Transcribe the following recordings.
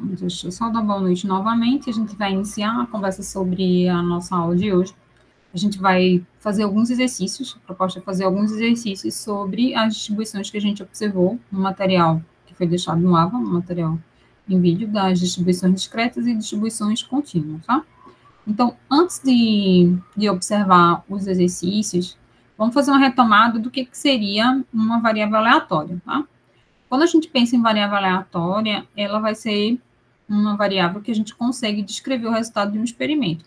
Deixa eu só dar boa noite novamente. A gente vai iniciar a conversa sobre a nossa aula de hoje. A gente vai fazer alguns exercícios, a proposta é fazer alguns exercícios sobre as distribuições que a gente observou no material que foi deixado no AVA, no material em vídeo, das distribuições discretas e distribuições contínuas, tá? Então, antes de observar os exercícios, vamos fazer uma retomada do que seria uma variável aleatória, tá? Quando a gente pensa em variável aleatória, ela vai ser uma variável que a gente consegue descrever o resultado de um experimento.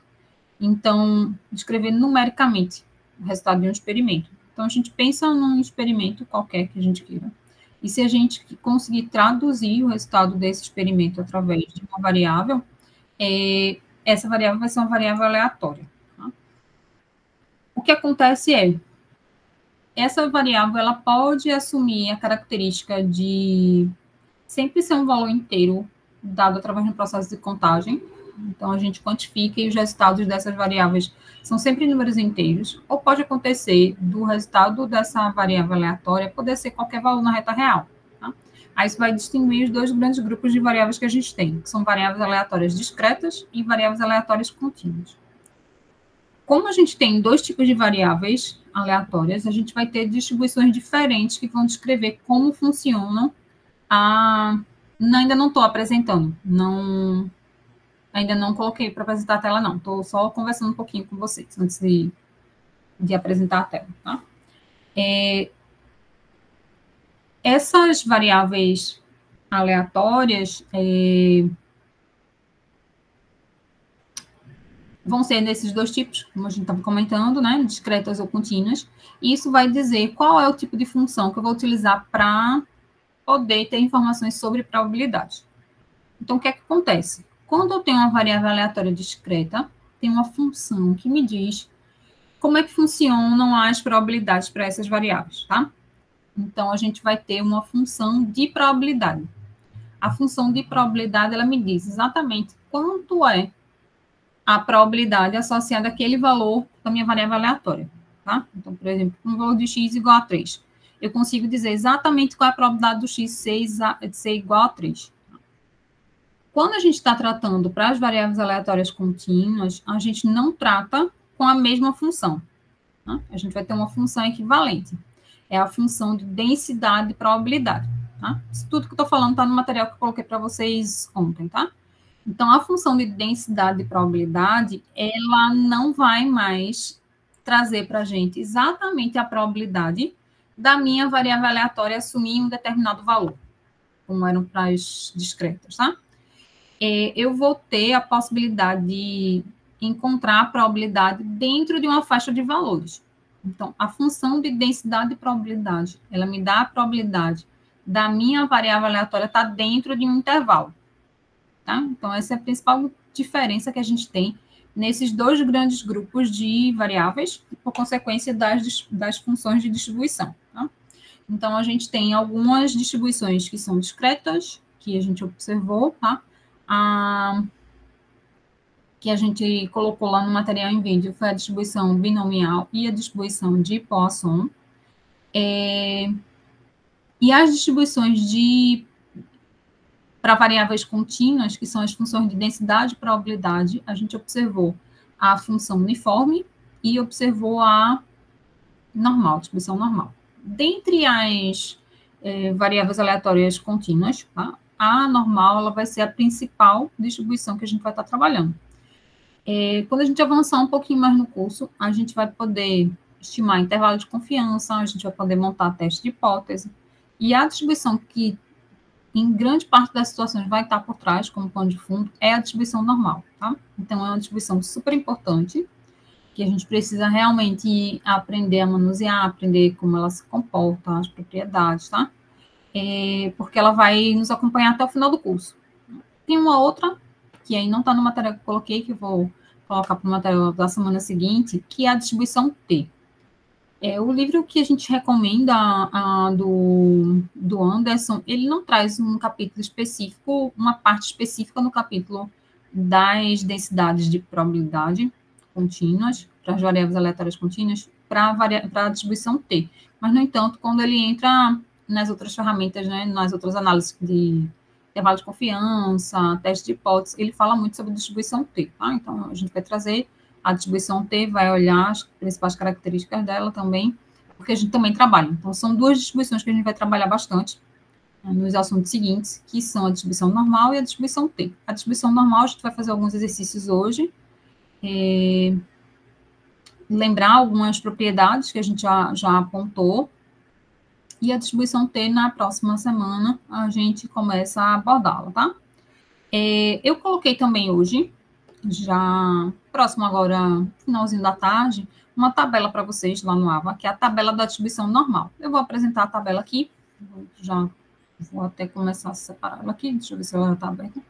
Então, descrever numericamente o resultado de um experimento. Então, a gente pensa num experimento qualquer que a gente queira. E se a gente conseguir traduzir o resultado desse experimento através de uma variável, essa variável vai ser uma variável aleatória. Tá? O que acontece é, essa variável ela pode assumir a característica de sempre ser um valor inteiro dado através de um processo de contagem. Então, a gente quantifica e os resultados dessas variáveis são sempre números inteiros, ou pode acontecer do resultado dessa variável aleatória poder ser qualquer valor na reta real. Tá? Aí isso vai distinguir os dois grandes grupos de variáveis que a gente tem, que são variáveis aleatórias discretas e variáveis aleatórias contínuas. Como a gente tem dois tipos de variáveis aleatórias, a gente vai ter distribuições diferentes que vão descrever como funcionam ainda não estou apresentando, ainda não coloquei para apresentar a tela, não. Estou só conversando um pouquinho com vocês antes de apresentar a tela, tá? Essas variáveis aleatórias vão ser desses dois tipos, como a gente estava comentando, né? Discretas ou contínuas. E isso vai dizer qual é o tipo de função que eu vou utilizar para poder ter informações sobre probabilidade. Então, o que é que acontece? Quando eu tenho uma variável aleatória discreta, tem uma função que me diz como é que funcionam as probabilidades para essas variáveis, tá? Então, a gente vai ter uma função de probabilidade. A função de probabilidade, ela me diz exatamente quanto é a probabilidade associada àquele valor da minha variável aleatória, tá? Então, por exemplo, um valor de x igual a 3. Eu consigo dizer exatamente qual é a probabilidade do x ser igual a 3. Quando a gente está tratando para as variáveis aleatórias contínuas, a gente não trata com a mesma função. Tá? A gente vai ter uma função equivalente. É a função de densidade e probabilidade. Tá? Isso tudo que eu estou falando está no material que eu coloquei para vocês ontem, tá? Então, a função de densidade e probabilidade, ela não vai mais trazer para a gente exatamente a probabilidade da minha variável aleatória assumir um determinado valor, como eram para as discretas, tá? Eu vou ter a possibilidade de encontrar a probabilidade dentro de uma faixa de valores. Então, a função de densidade e probabilidade, ela me dá a probabilidade da minha variável aleatória estar dentro de um intervalo. Tá? Então, essa é a principal diferença que a gente tem nesses dois grandes grupos de variáveis, por consequência das funções de distribuição. Tá? Então, a gente tem algumas distribuições que são discretas, que a gente observou, tá? Que a gente colocou lá no material em vídeo foi a distribuição binomial e a distribuição de Poisson. E as distribuições para variáveis contínuas, que são as funções de densidade e probabilidade, a gente observou a função uniforme e observou a normal, distribuição normal. Dentre as variáveis aleatórias contínuas, tá? A normal ela vai ser a principal distribuição que a gente vai estar trabalhando. Quando a gente avançar um pouquinho mais no curso, a gente vai poder estimar intervalo de confiança, a gente vai poder montar teste de hipótese, e a distribuição que, em grande parte das situações, vai estar por trás, como pano de fundo, é a distribuição normal, tá? Então, é uma distribuição super importante, que a gente precisa realmente aprender a manusear, aprender como ela se comporta, as propriedades, tá? Porque ela vai nos acompanhar até o final do curso. Tem uma outra, que aí não está no material que eu coloquei, que eu vou colocar para o material da semana seguinte, que é a distribuição T. O livro que a gente recomenda do Anderson, ele não traz um capítulo específico, uma parte específica no capítulo das densidades de probabilidade contínuas, para as variáveis aleatórias contínuas, para a distribuição T. Mas, no entanto, quando ele entra nas outras ferramentas, né, nas outras análises de intervalo de confiança, teste de hipótese, ele fala muito sobre distribuição T, tá? Então, a gente vai trazer a distribuição T, vai olhar as principais características dela também, porque a gente também trabalha. Então, são duas distribuições que a gente vai trabalhar bastante nos assuntos seguintes, que são a distribuição normal e a distribuição T. A distribuição normal, a gente vai fazer alguns exercícios hoje, lembrar algumas propriedades que a gente já apontou, e a distribuição T, na próxima semana, a gente começa a abordá-la, tá? Eu coloquei também hoje, já próximo agora, finalzinho da tarde, uma tabela para vocês lá no AVA, que é a tabela da distribuição normal. Eu vou apresentar a tabela aqui, já vou até começar a separar ela aqui, deixa eu ver se ela está aberta.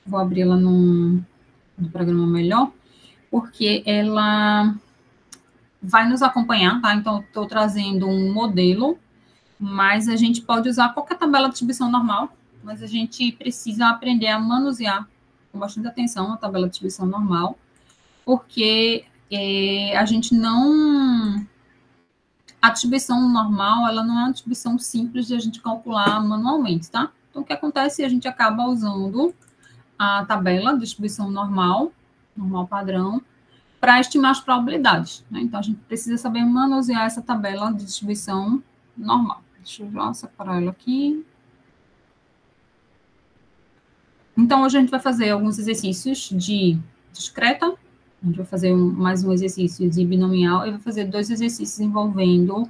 Vou abrir ela no programa melhor, porque ela vai nos acompanhar, tá? Então, estou trazendo um modelo, mas a gente pode usar qualquer tabela de distribuição normal, mas a gente precisa aprender a manusear com bastante atenção a tabela de distribuição normal, porque a gente não... A distribuição normal, ela não é uma distribuição simples de a gente calcular manualmente, tá? Então, o que acontece? A gente acaba usando a tabela de distribuição normal padrão, para estimar as probabilidades, né? Então, a gente precisa saber manusear essa tabela de distribuição normal. Deixa eu já separar ela aqui. Então, hoje a gente vai fazer alguns exercícios de discreta, a gente vai fazer mais um exercício de binomial, e vai fazer 2 exercícios envolvendo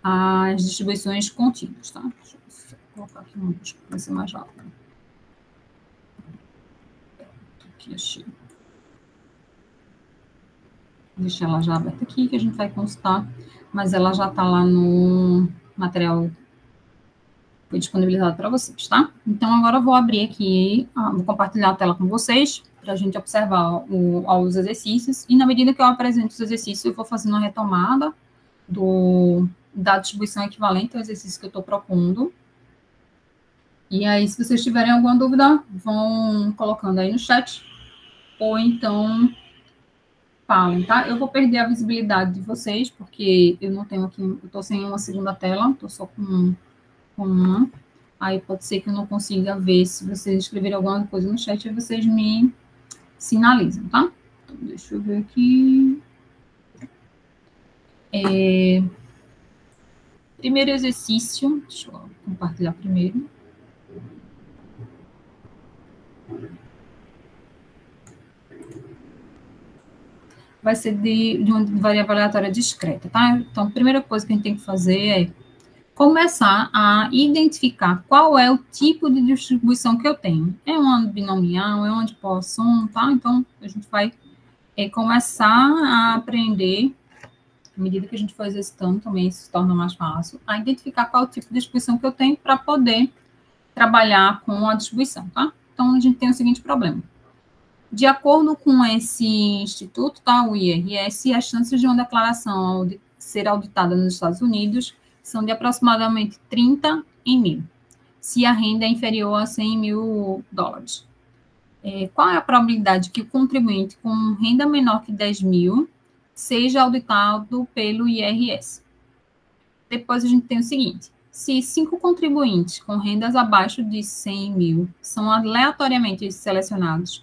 as distribuições contínuas, tá? Deixa eu colocar aqui um, acho que vai ser mais rápido. Aqui, achei. Deixa ela já aberta aqui, que a gente vai consultar, mas ela já está lá no material que foi disponibilizado para vocês, tá? Então, agora eu vou abrir aqui, vou compartilhar a tela com vocês, para a gente observar os exercícios, e na medida que eu apresento os exercícios, eu vou fazendo uma retomada da distribuição equivalente ao exercício que eu estou propondo. E aí, se vocês tiverem alguma dúvida, vão colocando aí no chat, ou então falem, tá? Eu vou perder a visibilidade de vocês, porque eu não tenho aqui, eu estou sem uma segunda tela, estou só com uma. Aí pode ser que eu não consiga ver se vocês escreverem alguma coisa no chat, aí vocês me sinalizam, tá? Então, deixa eu ver aqui. Primeiro exercício, deixa eu compartilhar primeiro. Vai ser de uma variável aleatória discreta, tá? Então, a primeira coisa que a gente tem que fazer é começar a identificar qual é o tipo de distribuição que eu tenho. É uma binomial, é uma de Poisson, tá? Então, a gente vai começar a aprender, à medida que a gente for exercitando também, isso se torna mais fácil, a identificar qual é o tipo de distribuição que eu tenho para poder trabalhar com a distribuição, tá? Então, a gente tem o seguinte problema. De acordo com esse instituto, tá, o IRS, as chances de uma declaração ser auditada nos Estados Unidos são de aproximadamente 30 em 1000, se a renda é inferior a 100 mil dólares. Qual é a probabilidade que o contribuinte com renda menor que 10 mil seja auditado pelo IRS? Depois a gente tem o seguinte, se 5 contribuintes com rendas abaixo de 100 mil são aleatoriamente selecionados,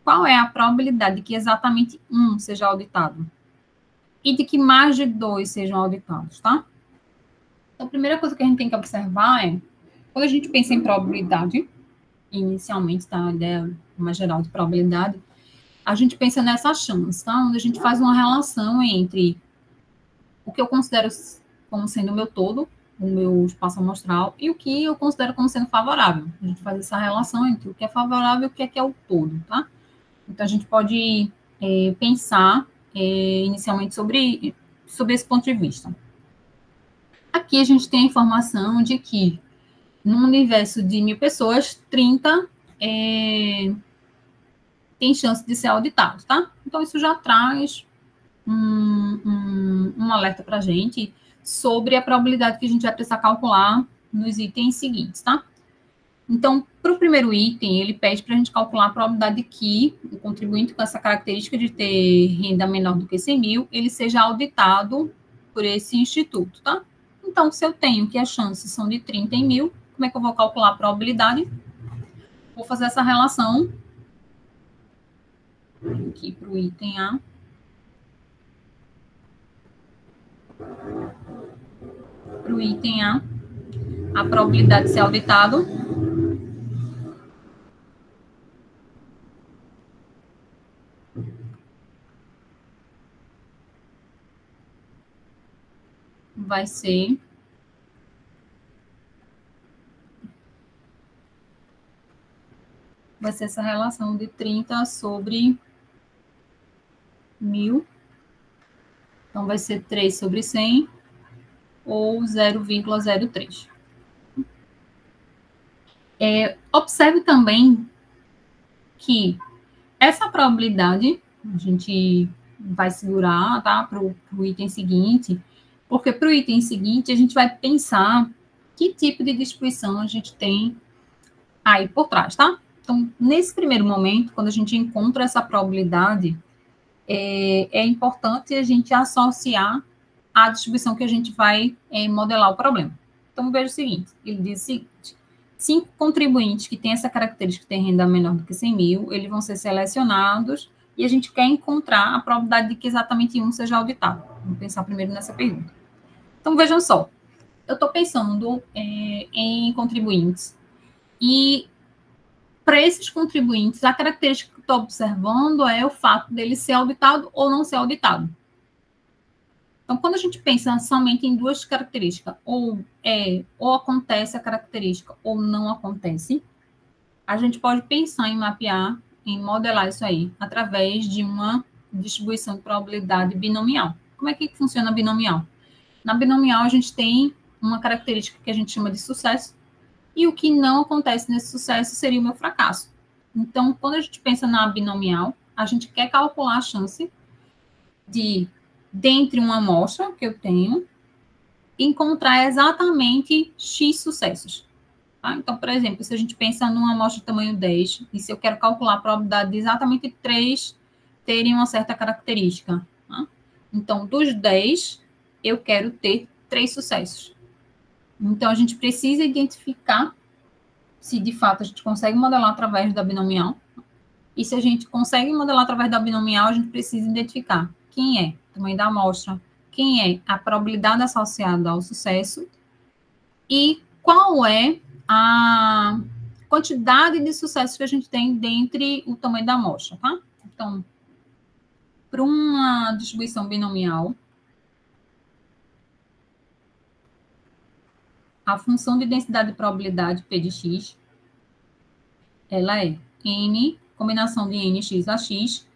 qual é a probabilidade de que exatamente um seja auditado? E de que mais de 2 sejam auditados, tá? Então, a primeira coisa que a gente tem que observar é, quando a gente pensa em probabilidade, inicialmente, tá? A ideia mais geral de probabilidade, a gente pensa nessa chance, tá? Onde a gente faz uma relação entre o que eu considero como sendo o meu todo, o meu espaço amostral, e o que eu considero como sendo favorável. A gente faz essa relação entre o que é favorável e o que é o todo, tá? Então, a gente pode pensar inicialmente sobre esse ponto de vista. Aqui a gente tem a informação de que, num universo de 1000 pessoas, 30 tem chance de ser auditado, tá? Então, isso já traz um alerta para a gente sobre a probabilidade que a gente vai precisar calcular nos itens seguintes, tá? Então, para o primeiro item, ele pede para a gente calcular a probabilidade de que o contribuinte com essa característica de ter renda menor do que 100 mil, ele seja auditado por esse instituto, tá? Então, se eu tenho que as chances são de 30 em 1000, como é que eu vou calcular a probabilidade? vou fazer essa relação aqui para o item A. Para o item A, a probabilidade de ser auditado vai ser essa relação de 30 sobre 1000. Então, vai ser 3 sobre 100 ou 0,03. Observe também que essa probabilidade, a gente vai segurar, tá, para o item seguinte, porque para o item seguinte a gente vai pensar que tipo de distribuição a gente tem aí por trás, tá? Então, nesse primeiro momento, quando a gente encontra essa probabilidade, é importante a gente associar a distribuição que a gente vai modelar o problema. Então, veja o seguinte, ele diz o seguinte: 5 contribuintes que têm essa característica, que têm renda menor do que 100 mil, eles vão ser selecionados e a gente quer encontrar a probabilidade de que exatamente um seja auditado. Vamos pensar primeiro nessa pergunta. Então, vejam só, eu estou pensando em contribuintes e para esses contribuintes, a característica que eu estou observando é o fato dele ser auditado ou não ser auditado. Então, quando a gente pensa somente em duas características, ou acontece a característica ou não acontece, a gente pode pensar em mapear, em modelar isso aí, através de uma distribuição de probabilidade binomial. Como é que funciona a binomial? Na binomial, a gente tem uma característica que a gente chama de sucesso, e o que não acontece nesse sucesso seria o meu fracasso. Então, quando a gente pensa na binomial, a gente quer calcular a chance de, dentre uma amostra que eu tenho, encontrar exatamente X sucessos. Tá? Então, por exemplo, se a gente pensa numa amostra de tamanho 10, e se eu quero calcular a probabilidade de exatamente 3 terem uma certa característica. Tá? Então, dos 10, eu quero ter 3 sucessos. Então, a gente precisa identificar se, de fato, a gente consegue modelar através da binomial. E se a gente consegue modelar através da binomial, a gente precisa identificar quem é o tamanho da amostra, quem é a probabilidade associada ao sucesso e qual é a quantidade de sucessos que a gente tem dentre o tamanho da amostra, tá? Então, para uma distribuição binomial, a função de densidade de probabilidade, P de x, ela é n, combinação de nx a x,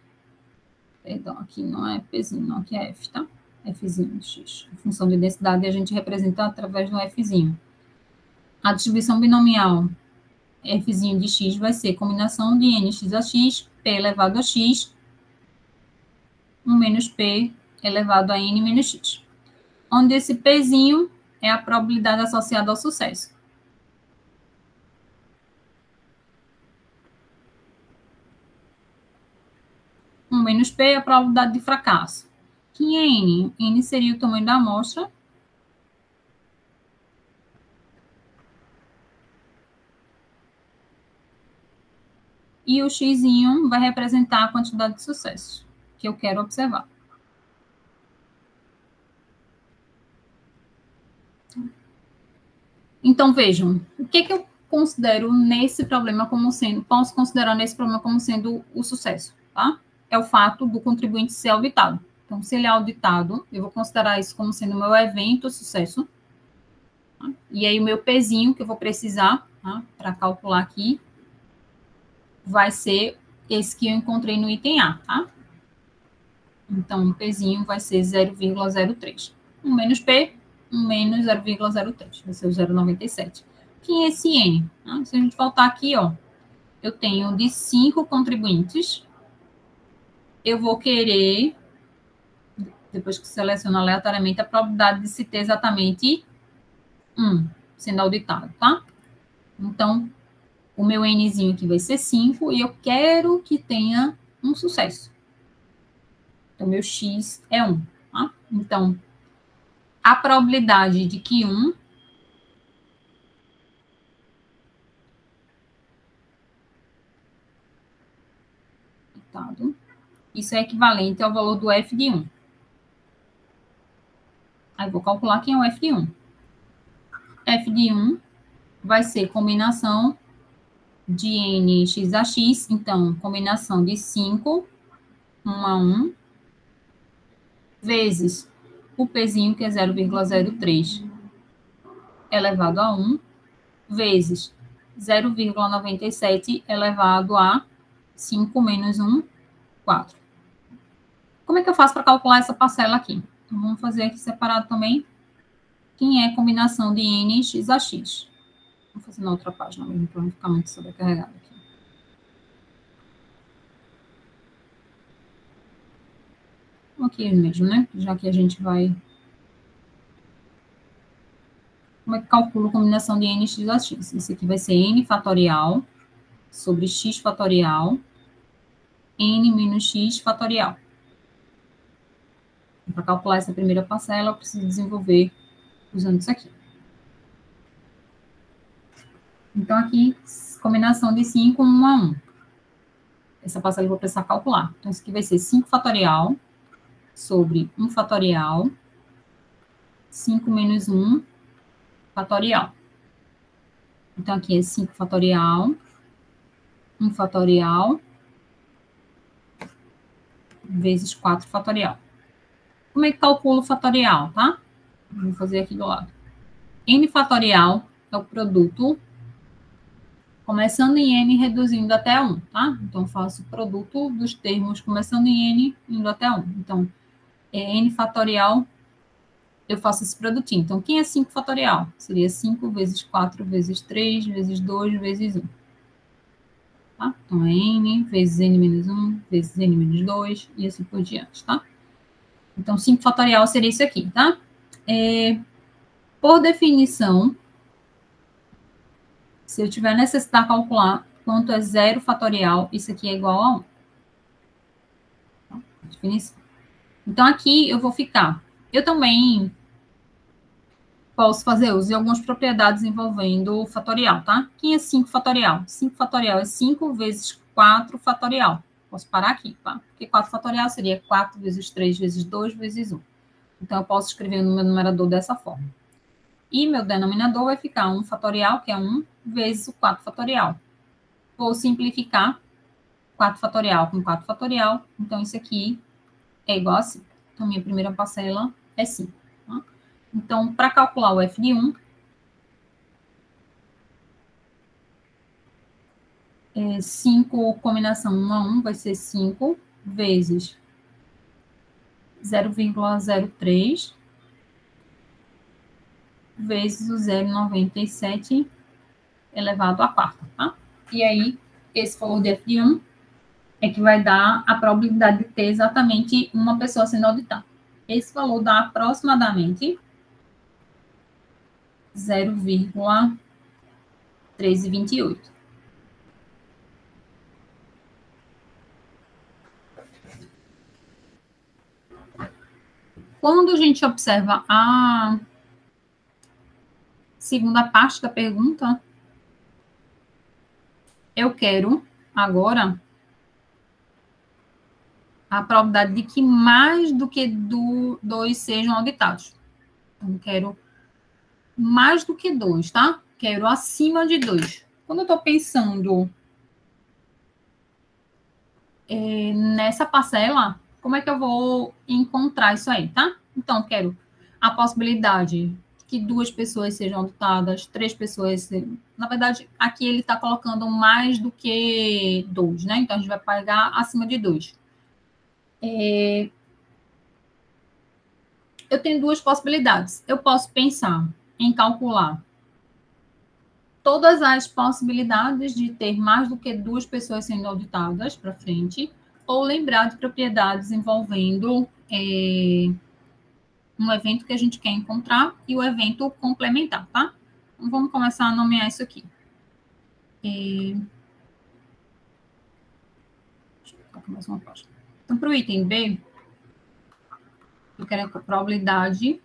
perdão, aqui não é Pzinho, não, aqui é F, tá? Fzinho de x. A função de densidade a gente representa através do Fzinho. A distribuição binomial Fzinho de x vai ser combinação de nx a x, p elevado a x, 1 menos p elevado a n menos x. Onde esse pzinho é a probabilidade associada ao sucesso. Menos P é a probabilidade de fracasso. Quem é N? N seria o tamanho da amostra. E o Xzinho vai representar a quantidade de sucessos que eu quero observar. Então, vejam, o que eu considero nesse problema como sendo, posso considerar nesse problema como sendo o sucesso, tá? É o fato do contribuinte ser auditado. Então, se ele é auditado, eu vou considerar isso como sendo o meu evento sucesso. Tá? E aí, o meu pezinho que eu vou precisar, tá, para calcular aqui, vai ser esse que eu encontrei no item A, tá? Então, o pezinho vai ser 0,03. 1 menos P, 1 menos 0,03. Vai ser o 0,97. Quem é esse N? Tá? Se a gente voltar aqui, ó, eu tenho de 5 contribuintes. Eu vou querer, depois que seleciono aleatoriamente, a probabilidade de se ter exatamente 1 sendo auditado, tá? Então, o meu Nzinho aqui vai ser 5 e eu quero que tenha um sucesso. Então, meu X é 1. Tá? Então, a probabilidade de que 1 auditado. Isso é equivalente ao valor do F de 1. Aí vou calcular quem é o F de 1. F de 1 vai ser combinação de N x a x, então, combinação de 5, 1 a 1, vezes o Pzinho, que é 0,03 elevado a 1, vezes 0,97 elevado a 5 menos 1, 4. Como é que eu faço para calcular essa parcela aqui? Então, vamos fazer aqui separado também. Quem é combinação de N x a x. Vou fazer na outra página mesmo, para não ficar muito sobrecarregado aqui. Aqui mesmo, né? Já que a gente vai... Como é que calculo a combinação de N x a x? Isso aqui vai ser N fatorial sobre x fatorial, N menos x fatorial. Para calcular essa primeira parcela, eu preciso desenvolver usando isso aqui. Então, aqui, combinação de 5, 1 a 1. Essa parcela eu vou precisar calcular. Então, isso aqui vai ser 5 fatorial sobre 1 fatorial, 5 menos 1 fatorial. Então, aqui é 5 fatorial, 1 fatorial, vezes 4 fatorial. Como é que calculo o fatorial, tá? Vou fazer aqui do lado. N fatorial é o produto começando em N, reduzindo até 1, tá? Então, eu faço o produto dos termos começando em N, indo até 1. Então, N fatorial, eu faço esse produtinho. Então, quem é 5 fatorial? Seria 5 vezes 4 vezes 3 vezes 2 vezes 1. Tá? Então, é N vezes N menos 1 vezes N menos 2 e assim por diante, tá? Então, 5 fatorial seria isso aqui, tá? Por definição, se eu tiver necessidade de calcular quanto é 0 fatorial, isso aqui é igual a 1. Tá? Definição. Então, aqui eu vou ficar. Eu também posso fazer uso de algumas propriedades envolvendo o fatorial, tá? Quem é 5 fatorial? 5 fatorial é 5 vezes 4 fatorial. Posso parar aqui, tá? Porque 4 fatorial seria 4 vezes 3 vezes 2 vezes 1. Então, eu posso escrever no meu numerador dessa forma. E meu denominador vai ficar 1 fatorial, que é 1, vezes o 4 fatorial. Vou simplificar 4 fatorial com 4 fatorial. Então, isso aqui é igual a 5. Então, minha primeira parcela é 5. Tá? Então, para calcular o F de 1, 5 combinação 1 a 1 vai ser 5 vezes 0,03 vezes o 0,97 elevado à quarta, tá? E aí, esse valor de F de 1 é que vai dar a probabilidade de ter exatamente uma pessoa sendo auditada. Esse valor dá aproximadamente 0,328. Quando a gente observa a segunda parte da pergunta, eu quero agora a probabilidade de que mais do que 2 sejam auditados. Então, quero mais do que 2, tá? Quero acima de 2. Quando eu estou pensando nessa parcela, como é que eu vou encontrar isso aí, tá? Então, quero a possibilidade que 2 pessoas sejam auditadas, 3 pessoas... Na verdade, aqui ele está colocando mais do que 2, né? Então, a gente vai pegar acima de 2. Eu tenho 2 possibilidades. Eu posso pensar em calcular todas as possibilidades de ter mais do que 2 pessoas sendo auditadas para frente, ou lembrar de propriedades envolvendo um evento que a gente quer encontrar e o evento complementar, tá? Então, vamos começar a nomear isso aqui. Deixa eu colocar mais uma página. Então, para o item B, eu quero a probabilidade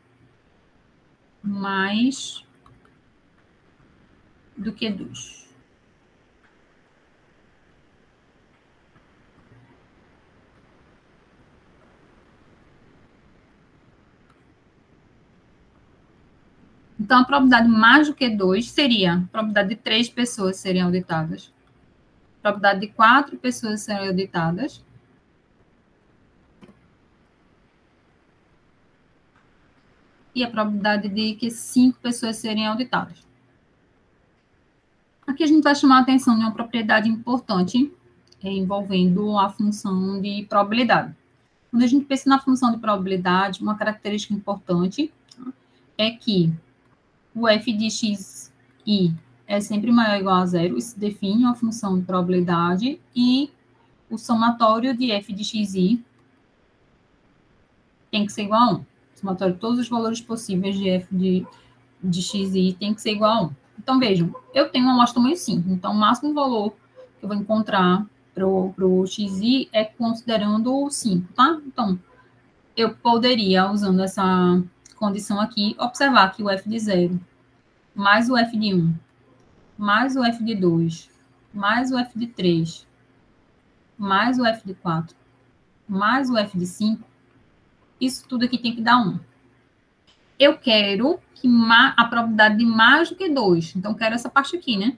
mais do que 2. Então, a probabilidade mais do que 2 seria a probabilidade de 3 pessoas serem auditadas, a probabilidade de 4 pessoas serem auditadas, e a probabilidade de que 5 pessoas serem auditadas. Aqui a gente vai chamar a atenção de uma propriedade importante envolvendo a função de probabilidade. Quando a gente pensa na função de probabilidade, uma característica importante é que o f de xi é sempre maior ou igual a zero, isso define uma função de probabilidade, e o somatório de f de xi tem que ser igual a 1. O somatório de todos os valores possíveis de f de xi tem que ser igual a 1. Então, vejam, eu tenho uma amostra tamanho 5, então o máximo valor que eu vou encontrar para o xi é considerando 5, tá? Então, eu poderia, usando essa condição aqui, observar que o f de 0 mais o f de 1 mais o f de 2 mais o f de 3 mais o f de 4 mais o f de 5, isso tudo aqui tem que dar 1. Eu quero que a probabilidade de mais do que 2, então eu quero essa parte aqui, né?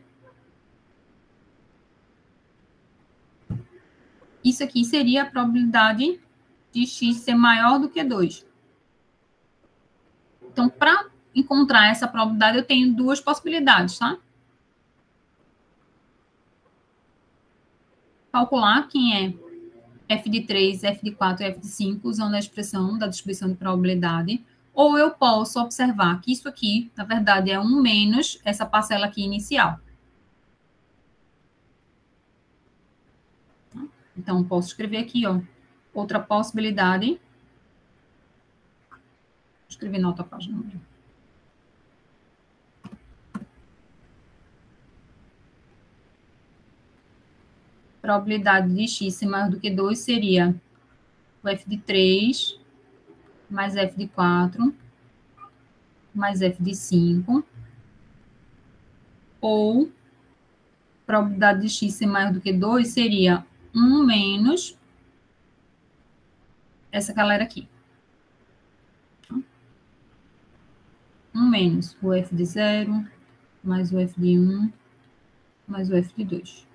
Isso aqui seria a probabilidade de x ser maior do que 2. Então, para encontrar essa probabilidade, eu tenho duas possibilidades, tá? Calcular quem é f de 3, f de 4 e f de 5, usando a expressão da distribuição de probabilidade. Ou eu posso observar que isso aqui, na verdade, é 1 menos essa parcela aqui inicial. Então, posso escrever aqui, ó, outra possibilidade. Vou escrever na outra página. Probabilidade de x ser maior do que 2 seria o f de 3 mais f de 4 mais f de 5. Ou probabilidade de x ser maior do que 2 seria 1 menos essa galera aqui. 1 menos o f de 0, mais o f de 1, mais o f de 2.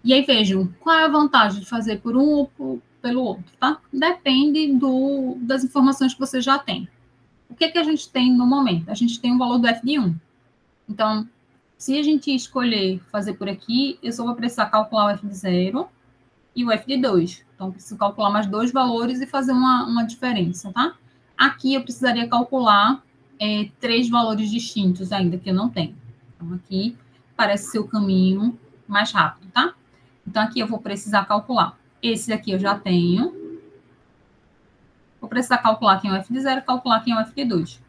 E aí, vejam, qual é a vantagem de fazer por um ou pelo outro, tá? Depende das informações que você já tem. O que a gente tem no momento? A gente tem o valor do f de 1. Então, se a gente escolher fazer por aqui, eu só vou precisar calcular o f de 0 e o f de 2. Então, eu preciso calcular mais dois valores e fazer uma diferença, tá? Aqui eu precisaria calcular 3 valores distintos ainda, que eu não tenho. Então, aqui parece ser o caminho mais rápido, tá? Então, aqui eu vou precisar calcular. Esse aqui eu já tenho. Vou precisar calcular quem é o f de 0 e calcular quem é o f de 2.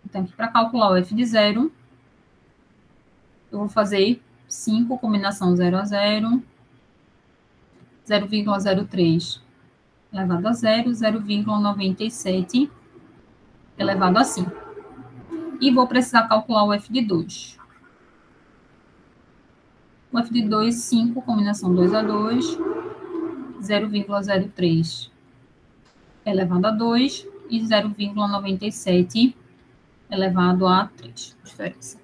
Então, aqui para calcular o f de 0, eu vou fazer 5, combinação 0 a 0, 0,03 elevado a 0, 0,97 elevado a 5. E vou precisar calcular o f de 2. O f de 2, 5, combinação 2 a 2, 0,03 elevado a 2 e 0,97 elevado a 3. Diferença.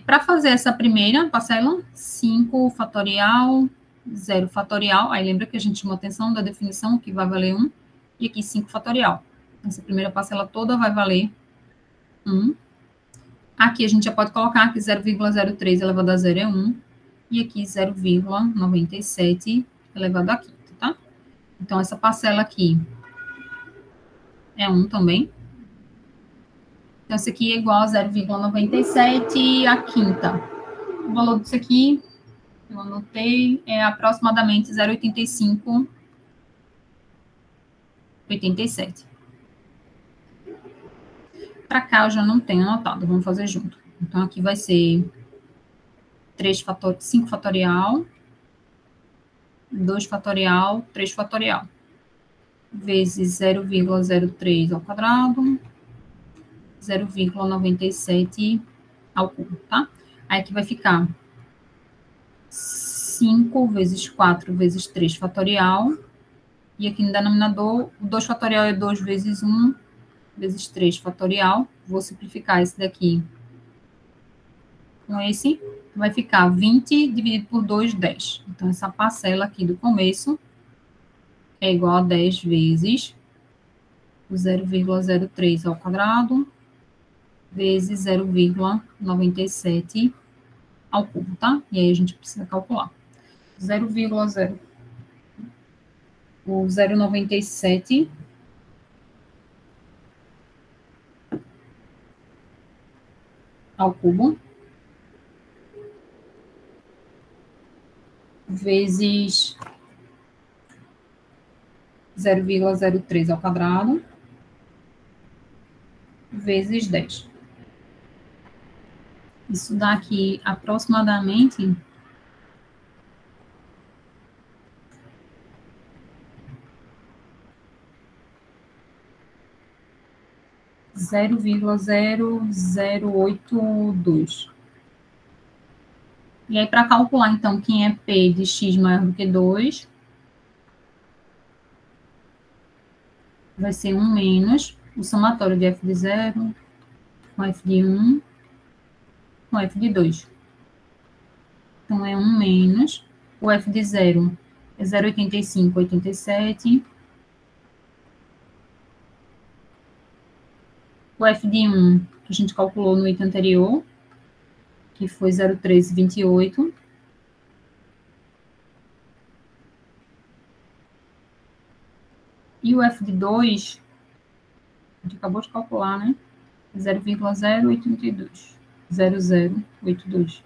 Para fazer essa primeira parcela, 5 fatorial, 0 fatorial, aí lembra que a gente chamou atenção da definição que vai valer 1, e aqui 5 fatorial. Essa primeira parcela toda vai valer 1. Aqui a gente já pode colocar que 0,03 elevado a 0 é 1, e aqui 0,97 elevado a 5, tá? Então, essa parcela aqui é 1 também. Então, isso aqui é igual a 0,97 a quinta. O valor disso aqui, eu anotei, é aproximadamente 0,8587. Para cá eu já não tenho anotado, vamos fazer junto. Então, aqui vai ser 5 fatorial, 2 fatorial, 3 fatorial, vezes 0,03 ao quadrado, 0,97 ao cubo, tá? Aí aqui vai ficar 5 vezes 4 vezes 3 fatorial, E aqui no denominador, o 2 fatorial é 2 vezes 1 vezes 3 fatorial. Vou simplificar esse daqui com esse. Vai ficar 20 dividido por 2, 10. Então, essa parcela aqui do começo é igual a 10 vezes o 0,03 ao quadrado vezes 0,97 ao cubo, tá? E aí a gente precisa calcular. 0,0. O 0,97 ao cubo vezes 0,03 ao quadrado vezes 10. Isso dá aqui aproximadamente 0,0082. E aí, para calcular, então, quem é P de x maior do que 2, vai ser 1 menos o somatório de f de 0 com f de 1 com f de 2. Então, é 1 menos o f de 0 é 0,8587. O f de 1, que a gente calculou no item anterior, que foi 0,1328. E o f de 2, a gente acabou de calcular, né? 0,082. 0082.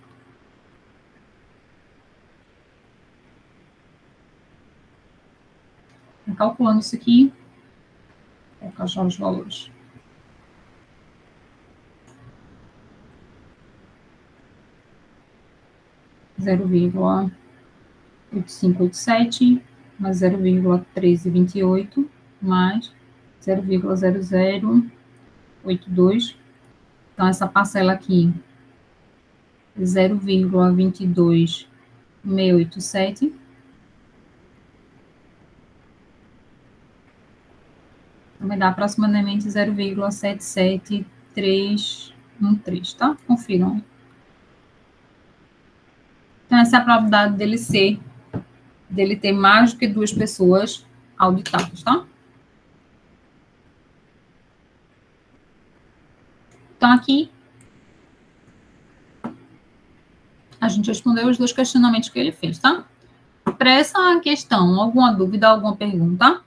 Calculando isso aqui, vou colocar os valores. Zero vírgula 8587 mais 0,1328 mais 0,0082. Então, essa parcela aqui, 0,22687. Então, vai dar aproximadamente 0,77313, tá? Confiram. Então, essa é a probabilidade dele ter mais do que 2 pessoas auditadas, tá? Então, aqui, a gente respondeu os 2 questionamentos que ele fez, tá? Para essa questão, alguma dúvida, alguma pergunta?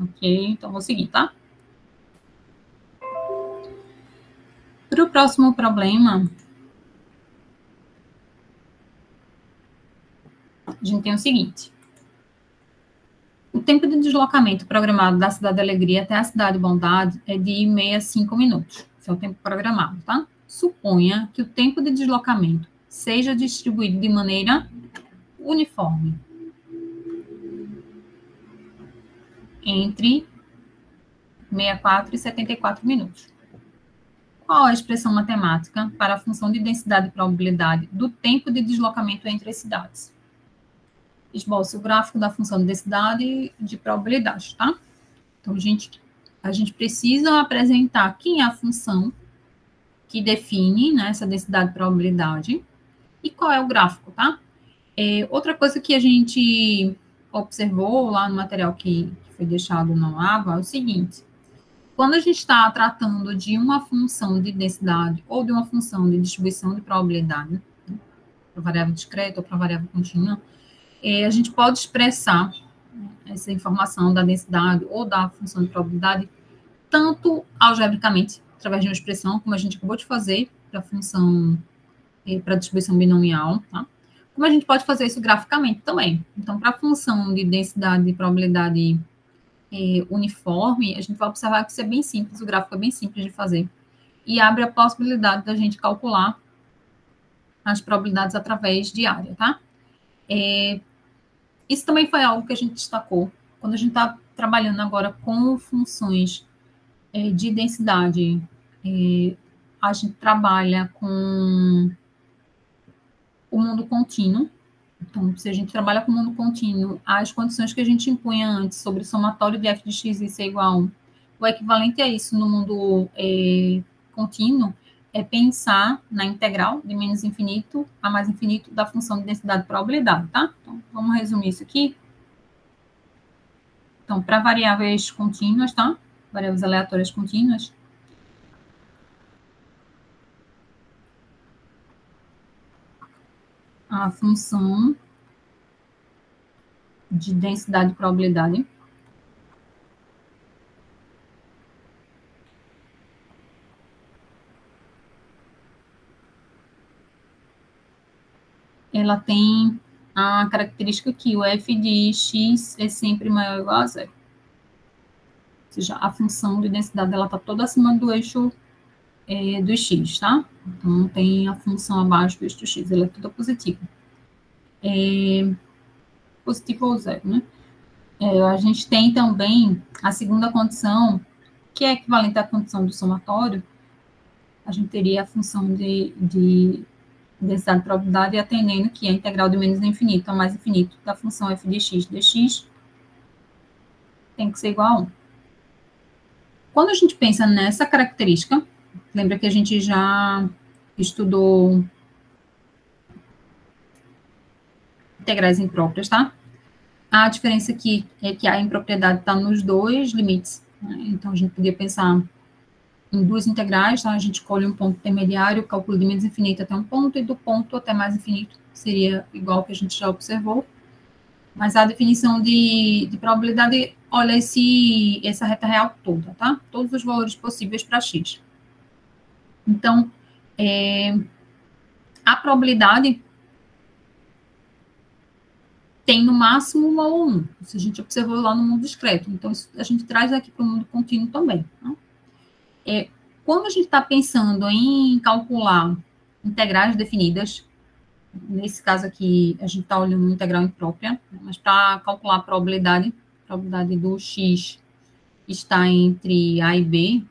Ok, então vou seguir, tá? Para o próximo problema, a gente tem o seguinte. O tempo de deslocamento programado da Cidade da Alegria até a Cidade de Bondade é de 65 minutos. Esse é o tempo programado, tá? Suponha que o tempo de deslocamento seja distribuído de maneira uniforme entre 64 e 74 minutos. Qual a expressão matemática para a função de densidade e probabilidade do tempo de deslocamento entre as cidades? Esboce o gráfico da função de densidade e de probabilidade, tá? Então, a gente precisa apresentar quem é a função que define, né, essa densidade e probabilidade e qual é o gráfico, tá? Outra coisa que a gente observou lá no material que foi deixado na aba é o seguinte: quando a gente está tratando de uma função de densidade ou de uma função de distribuição de probabilidade, né, para variável discreta ou para variável contínua, a gente pode expressar essa informação da densidade ou da função de probabilidade tanto algebricamente, através de uma expressão, como a gente acabou de fazer para a função, para a distribuição binomial, tá? Como a gente pode fazer isso graficamente também. Então, para a função de densidade e probabilidade uniforme, a gente vai observar que isso é bem simples, o gráfico é bem simples de fazer. E abre a possibilidade da gente calcular as probabilidades através de área, tá? Isso também foi algo que a gente destacou quando a gente está trabalhando agora com funções de densidade. A gente trabalha com o mundo contínuo. Então, se a gente trabalha com o mundo contínuo, as condições que a gente impunha antes sobre o somatório de f de x isso é igual a 1, o equivalente a isso no mundo contínuo é pensar na integral de menos infinito a mais infinito da função de densidade de probabilidade, tá? Então, vamos resumir isso aqui. Então, para variáveis contínuas, tá? Variáveis aleatórias contínuas, a função de densidade de probabilidade ela tem a característica que o f de x é sempre maior ou igual a zero. Ou seja, a função de densidade ela está toda acima do eixo do x, tá? Então, não tem a função abaixo do eixo do x, ela é toda positiva. Positivo ou zero, né? A gente tem também a segunda condição, que é equivalente à condição do somatório. A gente teria a função de densidade de probabilidade atendendo que a integral de menos infinito a mais infinito da função f de x dx tem que ser igual a 1. Quando a gente pensa nessa característica, lembra que a gente já estudou integrais impróprias, tá? A diferença aqui é que a impropriedade está nos dois limites, né? Então, a gente podia pensar em duas integrais, tá? A gente escolhe um ponto intermediário, cálculo de menos infinito até um ponto, e do ponto até mais infinito seria igual que a gente já observou. Mas a definição de probabilidade olha essa reta real toda, tá? Todos os valores possíveis para x. Então, a probabilidade tem no máximo 1 ou 1. Isso a gente observou lá no mundo discreto. Então, isso a gente traz aqui para o mundo contínuo também. Tá? Quando a gente está pensando em calcular integrais definidas, nesse caso aqui, a gente está olhando uma integral imprópria, mas para calcular a probabilidade do x está entre A e B,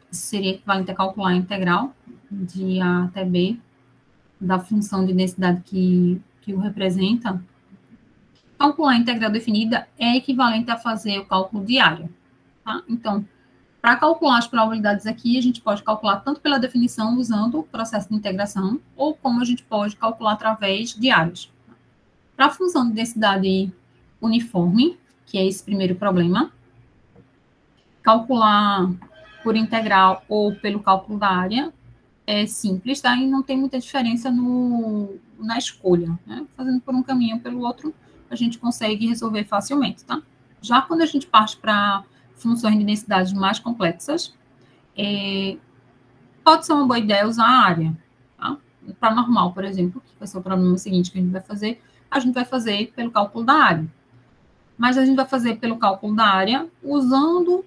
seria equivalente a calcular a integral de A até B, da função de densidade que o representa. Calcular a integral definida é equivalente a fazer o cálculo de área. Tá? Então, para calcular as probabilidades aqui, a gente pode calcular tanto pela definição usando o processo de integração, ou como a gente pode calcular através de áreas. Para a função de densidade uniforme, que é esse primeiro problema, calcular por integral ou pelo cálculo da área é simples, tá? E não tem muita diferença na escolha, né? Fazendo por um caminho ou pelo outro, a gente consegue resolver facilmente, tá? Já quando a gente parte para funções de densidades mais complexas, pode ser uma boa ideia usar a área, tá? Para normal, por exemplo, que vai ser o problema seguinte que a gente vai fazer pelo cálculo da área. Mas a gente vai fazer pelo cálculo da área usando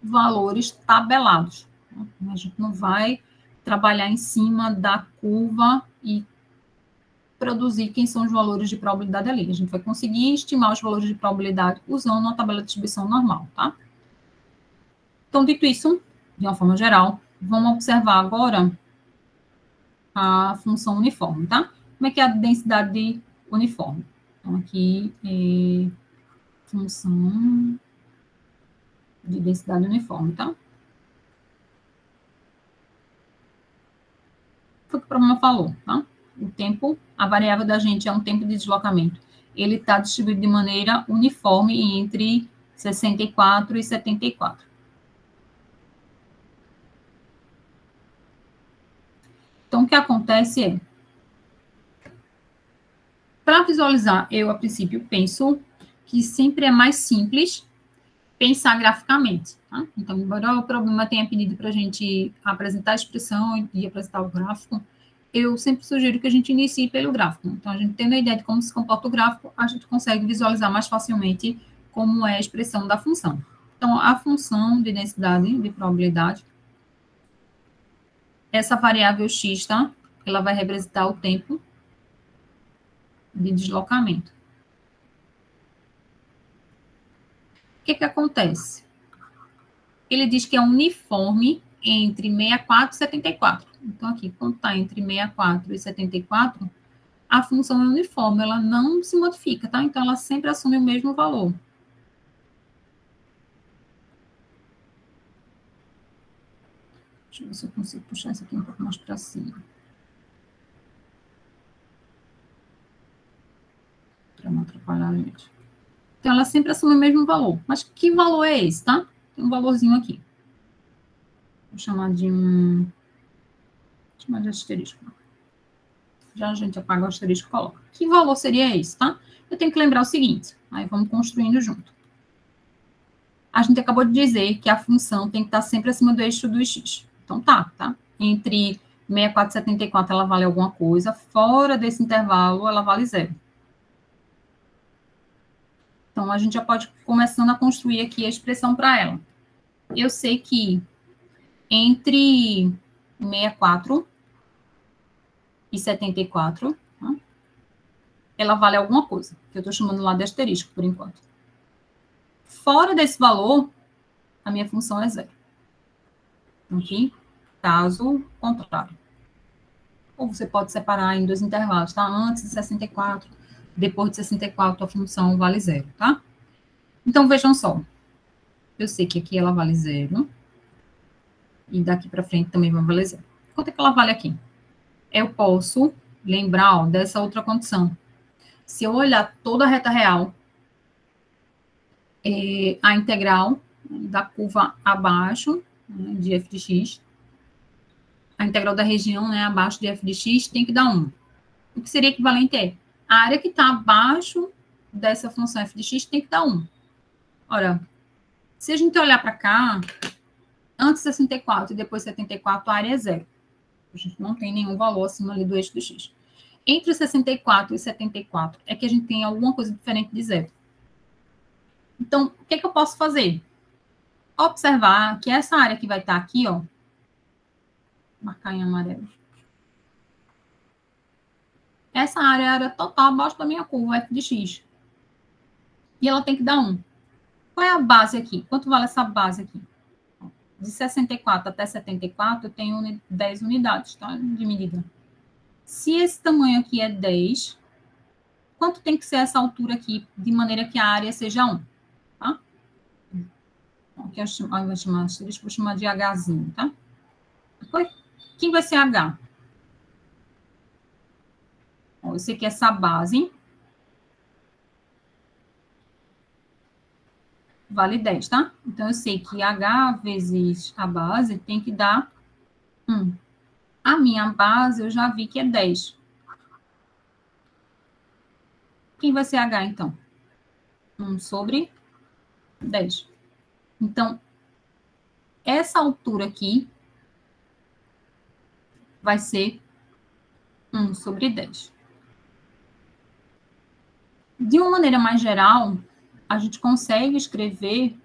valores tabelados. Tá? A gente não vai trabalhar em cima da curva e produzir quem são os valores de probabilidade ali. A gente vai conseguir estimar os valores de probabilidade usando uma tabela de distribuição normal, tá? Então, dito isso, de uma forma geral, vamos observar agora a função uniforme, tá? Como é que é a densidade uniforme? Então, aqui é função de densidade uniforme, tá? Foi o que o problema falou, tá? O tempo, a variável da gente é um tempo de deslocamento. Ele está distribuído de maneira uniforme entre 64 e 74. Então, o que acontece é, para visualizar, eu, a princípio, penso que sempre é mais simples pensar graficamente. Tá? Então, embora o problema tenha pedido para a gente apresentar a expressão e apresentar o gráfico, eu sempre sugiro que a gente inicie pelo gráfico. Então, a gente tendo a ideia de como se comporta o gráfico, a gente consegue visualizar mais facilmente como é a expressão da função. Então, a função de densidade de probabilidade Essa variável x, tá? Ela vai representar o tempo de deslocamento. O que acontece? Ele diz que é uniforme entre 64 e 74. Então, aqui, quando está entre 64 e 74, a função é uniforme, ela não se modifica, tá? Então, ela sempre assume o mesmo valor. Deixa eu ver se eu consigo puxar isso aqui um pouco mais para cima. Para não atrapalhar a gente. Então, ela sempre assume o mesmo valor. Mas que valor é esse, tá? Tem um valorzinho aqui. Vou chamar de um... Vou chamar de asterisco. Já a gente apaga o asterisco e coloca. Que valor seria esse, tá? Eu tenho que lembrar o seguinte. Aí vamos construindo junto. A gente acabou de dizer que a função tem que estar sempre acima do eixo do x. Então, tá? Entre 64 e 74, ela vale alguma coisa. Fora desse intervalo, ela vale 0. Então, a gente já pode começando a construir aqui a expressão para ela. Eu sei que entre 64 e 74, tá? Ela vale alguma coisa, que eu estou chamando lá de asterisco, por enquanto. Fora desse valor, a minha função é 0. Aqui, caso contrário. Ou você pode separar em dois intervalos, tá? Antes de 64, depois de 64, a função vale 0, tá? Então, vejam só. Eu sei que aqui ela vale 0. E daqui para frente também vai valer 0. Quanto é que ela vale aqui? Eu posso lembrar, ó, dessa outra condição. Se eu olhar toda a reta real, a integral da curva abaixo, né, de f de x, a integral da região, né, abaixo de f de x, tem que dar 1. O que seria equivalente é a área que está abaixo dessa função f de x tem que dar 1. Ora, se a gente olhar para cá, antes de 64 e depois de 74, a área é 0. A gente não tem nenhum valor acima ali do eixo do x. Entre 64 e 74 é que a gente tem alguma coisa diferente de 0. Então, o que eu posso fazer? Observar que essa área que vai estar aqui, ó, marcar em amarelo. Essa área é a área total abaixo da minha curva, f de x. E ela tem que dar 1. Qual é a base aqui? Quanto vale essa base aqui? De 64 até 74, eu tenho 10 unidades, tá? De medida. Se esse tamanho aqui é 10, quanto tem que ser essa altura aqui, de maneira que a área seja 1, tá? Aqui ao invés de chamar de vou chamar de Hzinho, tá? Quem vai ser H? Eu sei que essa base vale 10, tá? Então, eu sei que H vezes a base tem que dar 1. A minha base, eu já vi que é 10. Quem vai ser H, então? 1 sobre 10. Então, essa altura aqui vai ser 1 sobre 10. De uma maneira mais geral, a gente consegue escrever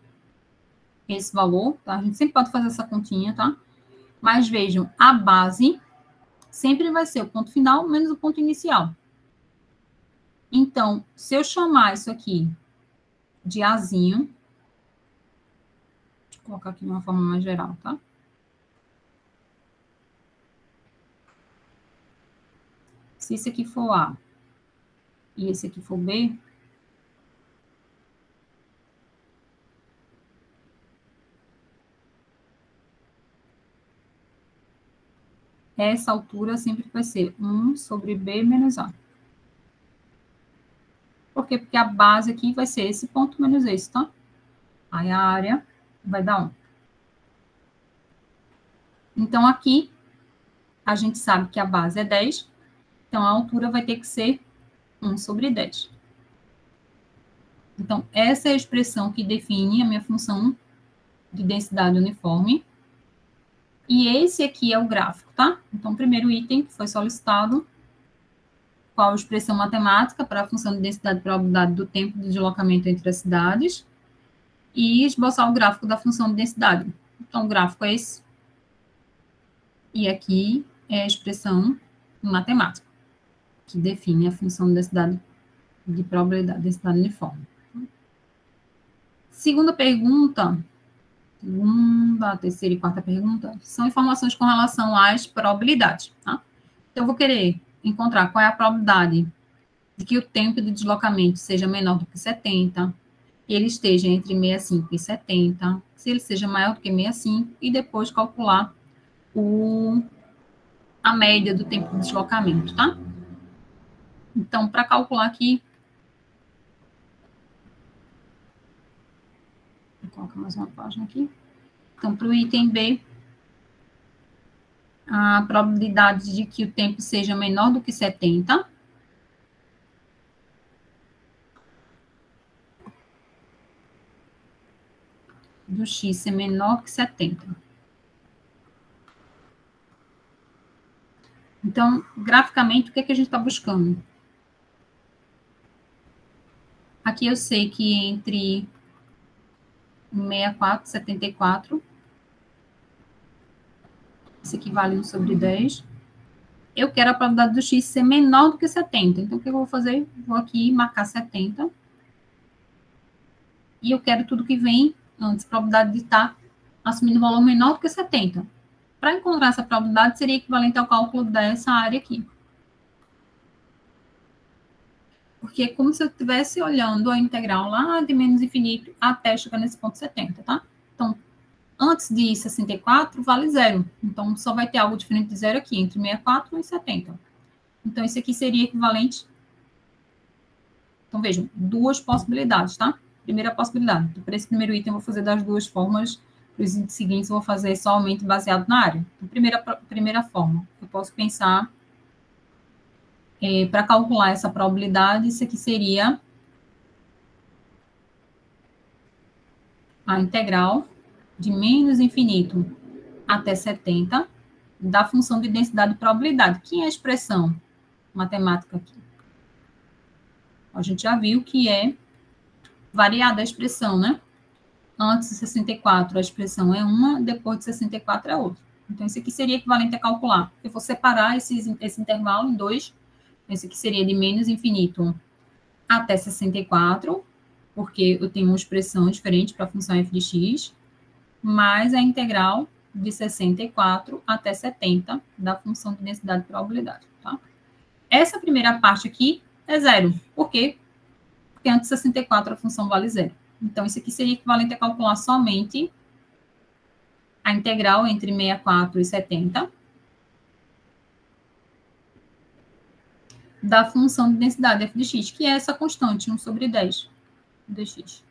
esse valor, tá? A gente sempre pode fazer essa continha, tá? Mas vejam, a base sempre vai ser o ponto final menos o ponto inicial. Então, se eu chamar isso aqui de Azinho, deixa eu colocar aqui de uma forma mais geral, tá? Se esse aqui for A e esse aqui for B, essa altura sempre vai ser 1 sobre B menos A. Por quê? Porque a base aqui vai ser esse ponto menos esse, tá? Aí a área vai dar 1. Então, aqui, a gente sabe que a base é 10, então a altura vai ter que ser 1 sobre 10. Então, essa é a expressão que define a minha função de densidade uniforme. E esse aqui é o gráfico, tá? Então, o primeiro item que foi solicitado, qual a expressão matemática para a função de densidade e probabilidade do tempo de deslocamento entre as cidades, e esboçar o gráfico da função de densidade. Então, o gráfico é esse. E aqui é a expressão matemática, que define a função de densidade de probabilidade, densidade uniforme. Segunda pergunta, terceira e quarta pergunta, são informações com relação às probabilidades, tá? Então, eu vou querer encontrar qual é a probabilidade de que o tempo de deslocamento seja menor do que 70, que ele esteja entre 65 e 70, se ele seja maior do que 65, e depois calcular a média do tempo de deslocamento, tá? Então, para calcular aqui, vou colocar mais uma página aqui. Então, para o item B, a probabilidade de que o tempo seja menor do que 70, do x ser menor que 70. Então, graficamente, o que é que a gente está buscando? Aqui eu sei que entre 64 e 74, isso aqui vale 1 sobre 10. Eu quero a probabilidade do x ser menor do que 70. Então, o que eu vou fazer? Vou aqui marcar 70. E eu quero tudo que vem antes, probabilidade de estar assumindo valor menor do que 70. Para encontrar essa probabilidade, seria equivalente ao cálculo dessa área aqui. Porque é como se eu estivesse olhando a integral lá de menos infinito até chegar nesse ponto 70, tá? Então, antes de 64, vale zero. Então, só vai ter algo diferente de zero aqui, entre 64 e 70. Então, isso aqui seria equivalente. Então, vejam, duas possibilidades, tá? Primeira possibilidade. Para esse primeiro item, eu vou fazer das duas formas. Para os itens seguintes, eu vou fazer somente baseado na área. Então, primeira forma, eu posso pensar, para calcular essa probabilidade, isso aqui seria a integral de menos infinito até 70 da função de densidade de probabilidade. Que é a expressão matemática aqui? A gente já viu que é variada a expressão, né? Antes de 64, a expressão é uma, depois de 64 é outra. Então, isso aqui seria equivalente a calcular. Eu vou separar esse intervalo em dois. Esse aqui seria de menos infinito até 64, porque eu tenho uma expressão diferente para a função f de x, mais a integral de 64 até 70 da função de densidade de probabilidade, tá? Essa primeira parte aqui é zero. Por quê? Porque antes de 64 a função vale zero. Então, isso aqui seria equivalente a calcular somente a integral entre 64 e 70 da função de densidade f de x, que é essa constante, 1 sobre 10 dx.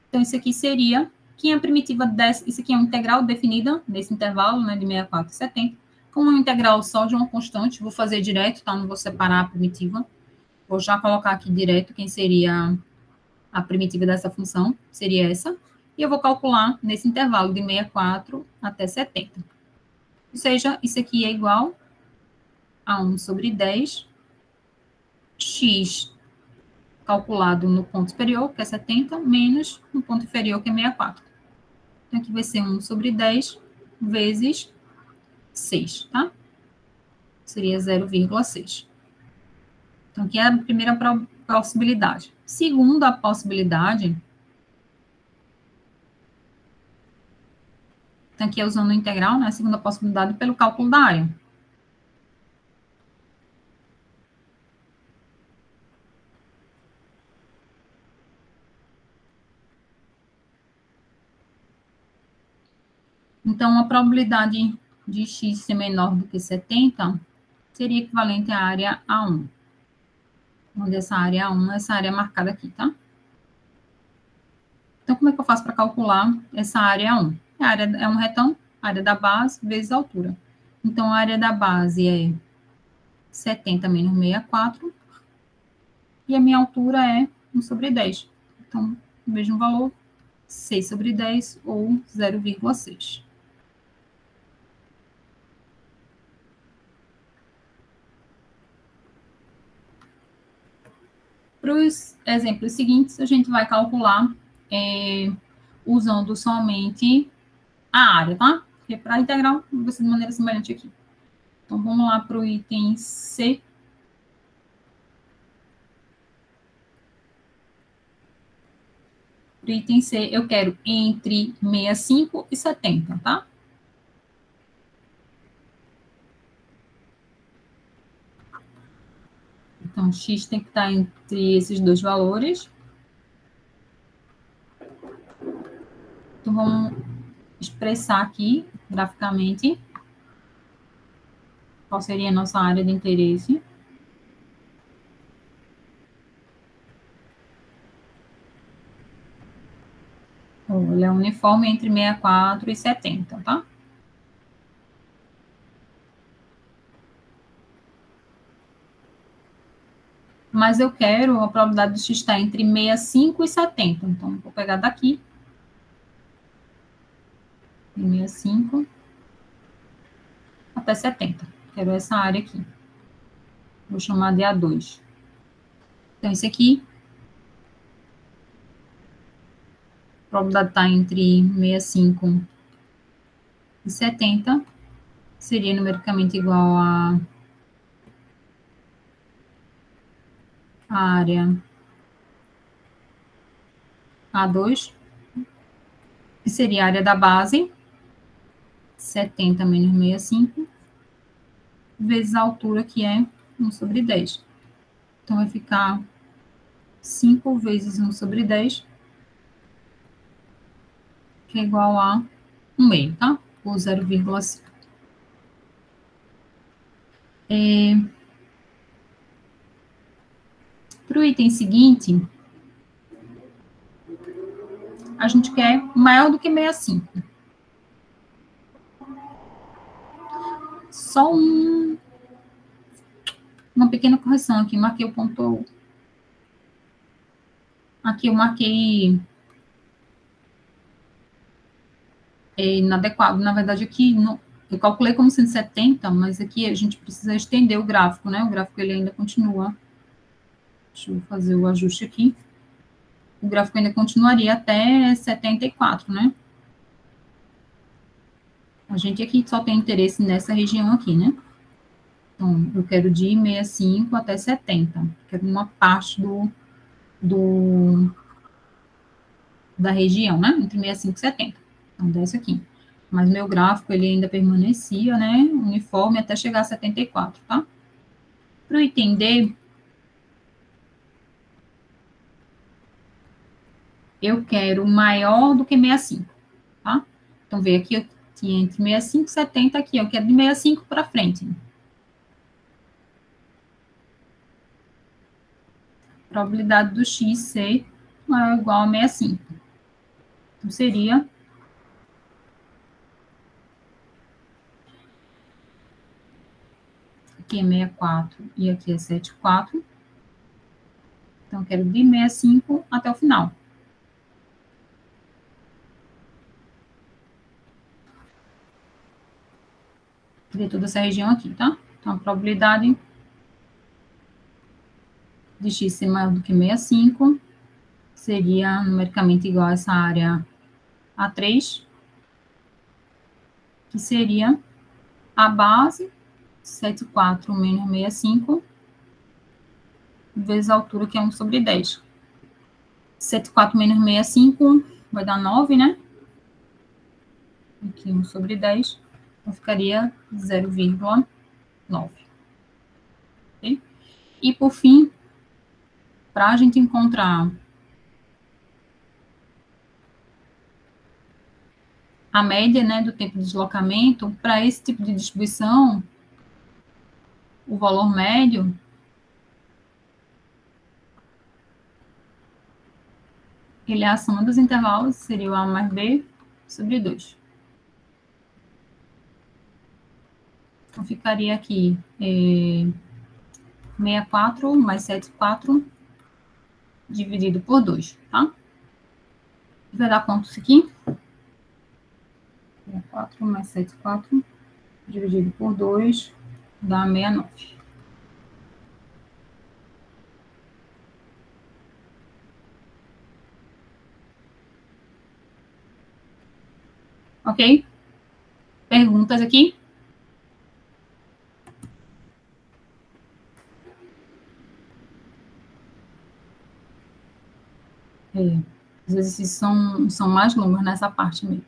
Então, isso aqui seria, que é a primitiva dessa, isso aqui é uma integral definida nesse intervalo, né, de 64 e 70, como uma integral só de uma constante, vou fazer direto, tá? Não vou separar a primitiva. Vou já colocar aqui direto quem seria a primitiva dessa função, seria essa. E eu vou calcular nesse intervalo de 64 até 70. Ou seja, isso aqui é igual a 1 sobre 10, x calculado no ponto superior, que é 70, menos no ponto inferior, que é 64. Então, aqui vai ser 1 sobre 10 vezes 6, tá? Seria 0,6. Então, aqui é a primeira possibilidade. Segunda possibilidade, então aqui é usando o integral, né? Segunda possibilidade pelo cálculo da área. Então, a probabilidade de x ser menor do que 70 seria equivalente à área A1. Onde essa área A1, essa área marcada aqui, tá? Então, como é que eu faço para calcular essa área A1? A área é um retângulo, área da base vezes a altura. Então, a área da base é 70 menos 64. E a minha altura é 1 sobre 10. Então, o mesmo valor, 6 sobre 10 ou 0,6. Para os exemplos seguintes, a gente vai calcular usando somente a área, tá? Porque para integral vai ser de maneira semelhante aqui. Então, vamos lá para o item C. Para o item C, eu quero entre 65 e 70, tá? Então, x tem que estar entre esses dois valores. Então, vamos expressar aqui, graficamente, qual seria a nossa área de interesse. Ele é uniforme entre 64 e 70, tá? Mas eu quero a probabilidade de x estar entre 65 e 70. Então, vou pegar daqui. 65 até 70. Quero essa área aqui. Vou chamar de A2. Então, esse aqui, a probabilidade está entre 65 e 70. Seria numericamente igual a área A2, que seria a área da base, 70 menos 65, vezes a altura, que é 1 sobre 10. Então, vai ficar 5 vezes 1 sobre 10, que é igual a 1 meio, tá? Ou 0,5. Para o item seguinte, a gente quer maior do que 65. Só uma pequena correção aqui. Marquei o ponto. Aqui eu marquei inadequado. Na verdade, aqui eu calculei como 170, mas aqui a gente precisa estender o gráfico, né? O gráfico ele ainda continua. Deixa eu fazer o ajuste aqui. O gráfico ainda continuaria até 74, né? A gente aqui só tem interesse nessa região aqui, né? Então, eu quero de 65 até 70. Quero uma parte da região, né? Entre 65 e 70. Então, desce aqui. Mas meu gráfico, ele ainda permanecia, né? Uniforme até chegar a 74, tá? Para o item D, eu quero maior do que 65, tá? Então, veio aqui, eu tinha entre 65 e 70 aqui, eu quero de 65 para frente. Probabilidade do x ser maior ou igual a 65. Então, seria aqui é 64 e aqui é 74. Então, eu quero de 65 até o final. De toda essa região aqui, tá? Então, a probabilidade de x ser maior do que 65 seria numericamente igual a essa área A3, que seria a base, 74 menos 65, vezes a altura, que é 1 sobre 10. 74 menos 65 vai dar 9, né? Aqui 1 sobre 10, então ficaria 0,9. Okay? E, por fim, para a gente encontrar a média, né, do tempo de deslocamento, para esse tipo de distribuição, o valor médio ele é a soma dos intervalos, seria o A mais B sobre 2. Então, ficaria aqui 64 mais 74 dividido por 2, tá? Vai dar quanto isso aqui? 64 mais 74 dividido por 2 dá 69. Ok? Perguntas aqui? Os exercícios são mais longos nessa parte mesmo.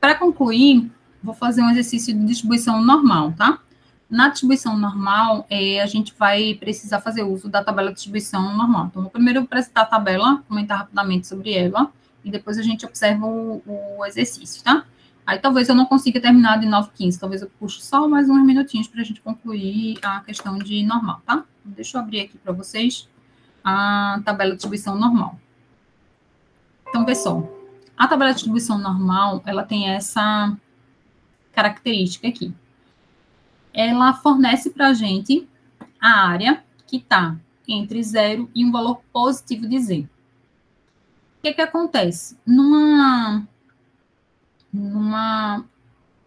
Para concluir, vou fazer um exercício de distribuição normal, tá? Na distribuição normal, a gente vai precisar fazer uso da tabela de distribuição normal. Então, vou primeiro apresentar a tabela, comentar rapidamente sobre ela, e depois a gente observa o exercício, tá? Aí talvez eu não consiga terminar de 9h15, talvez eu puxe só mais uns minutinhos para a gente concluir a questão de normal, tá? Deixa eu abrir aqui para vocês a tabela de distribuição normal. Então, pessoal, a tabela de distribuição normal, ela tem essa característica aqui. Ela fornece para a gente a área que está entre 0 e um valor positivo de z. O que acontece? Numa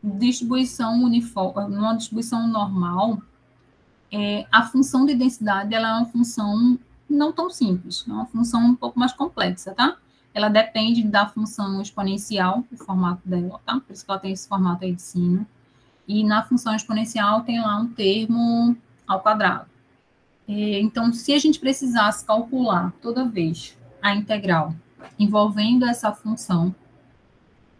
distribuição uniforme, numa distribuição normal, a função de densidade ela é uma função não tão simples, é uma função um pouco mais complexa, tá? Ela depende da função exponencial, o formato dela, tá? Por isso que ela tem esse formato aí de cima. E na função exponencial tem lá um termo ao quadrado. Então, se a gente precisasse calcular toda vez a integral envolvendo essa função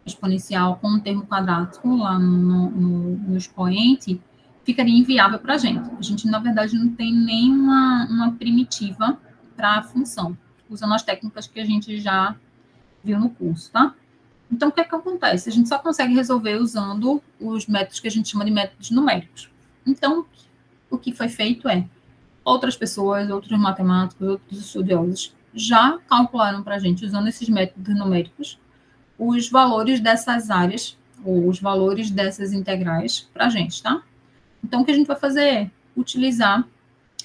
exponencial com um termo quadrático lá no expoente, ficaria inviável para a gente. A gente, na verdade, não tem nenhuma uma primitiva para a função, usando as técnicas que a gente já viu no curso, tá? Então, o que acontece? A gente só consegue resolver usando os métodos que a gente chama de métodos numéricos. Então, o que foi feito outras pessoas, outros matemáticos, outros estudiosos já calcularam para a gente, usando esses métodos numéricos, os valores dessas áreas, ou os valores dessas integrais para a gente, tá? Então, o que a gente vai fazer é utilizar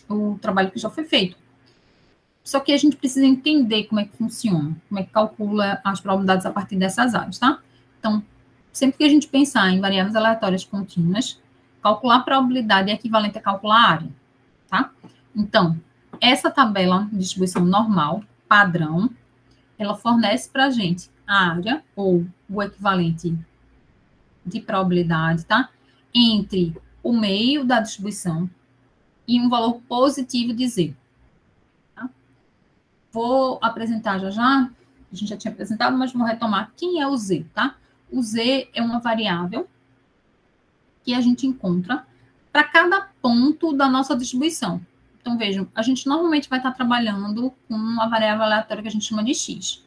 o trabalho que já foi feito. Só que a gente precisa entender como é que funciona, como é que calcula as probabilidades a partir dessas áreas, tá? Então, sempre que a gente pensar em variáveis aleatórias contínuas, calcular a probabilidade é equivalente a calcular a área, tá? Então, essa tabela de distribuição normal, padrão, ela fornece para a gente a área, ou o equivalente de probabilidade, tá? Entre o meio da distribuição e um valor positivo de z. Vou apresentar já, a gente já tinha apresentado, mas vou retomar quem é o z, tá? O z é uma variável que a gente encontra para cada ponto da nossa distribuição. Então, vejam, a gente normalmente vai estar trabalhando com uma variável aleatória que a gente chama de x.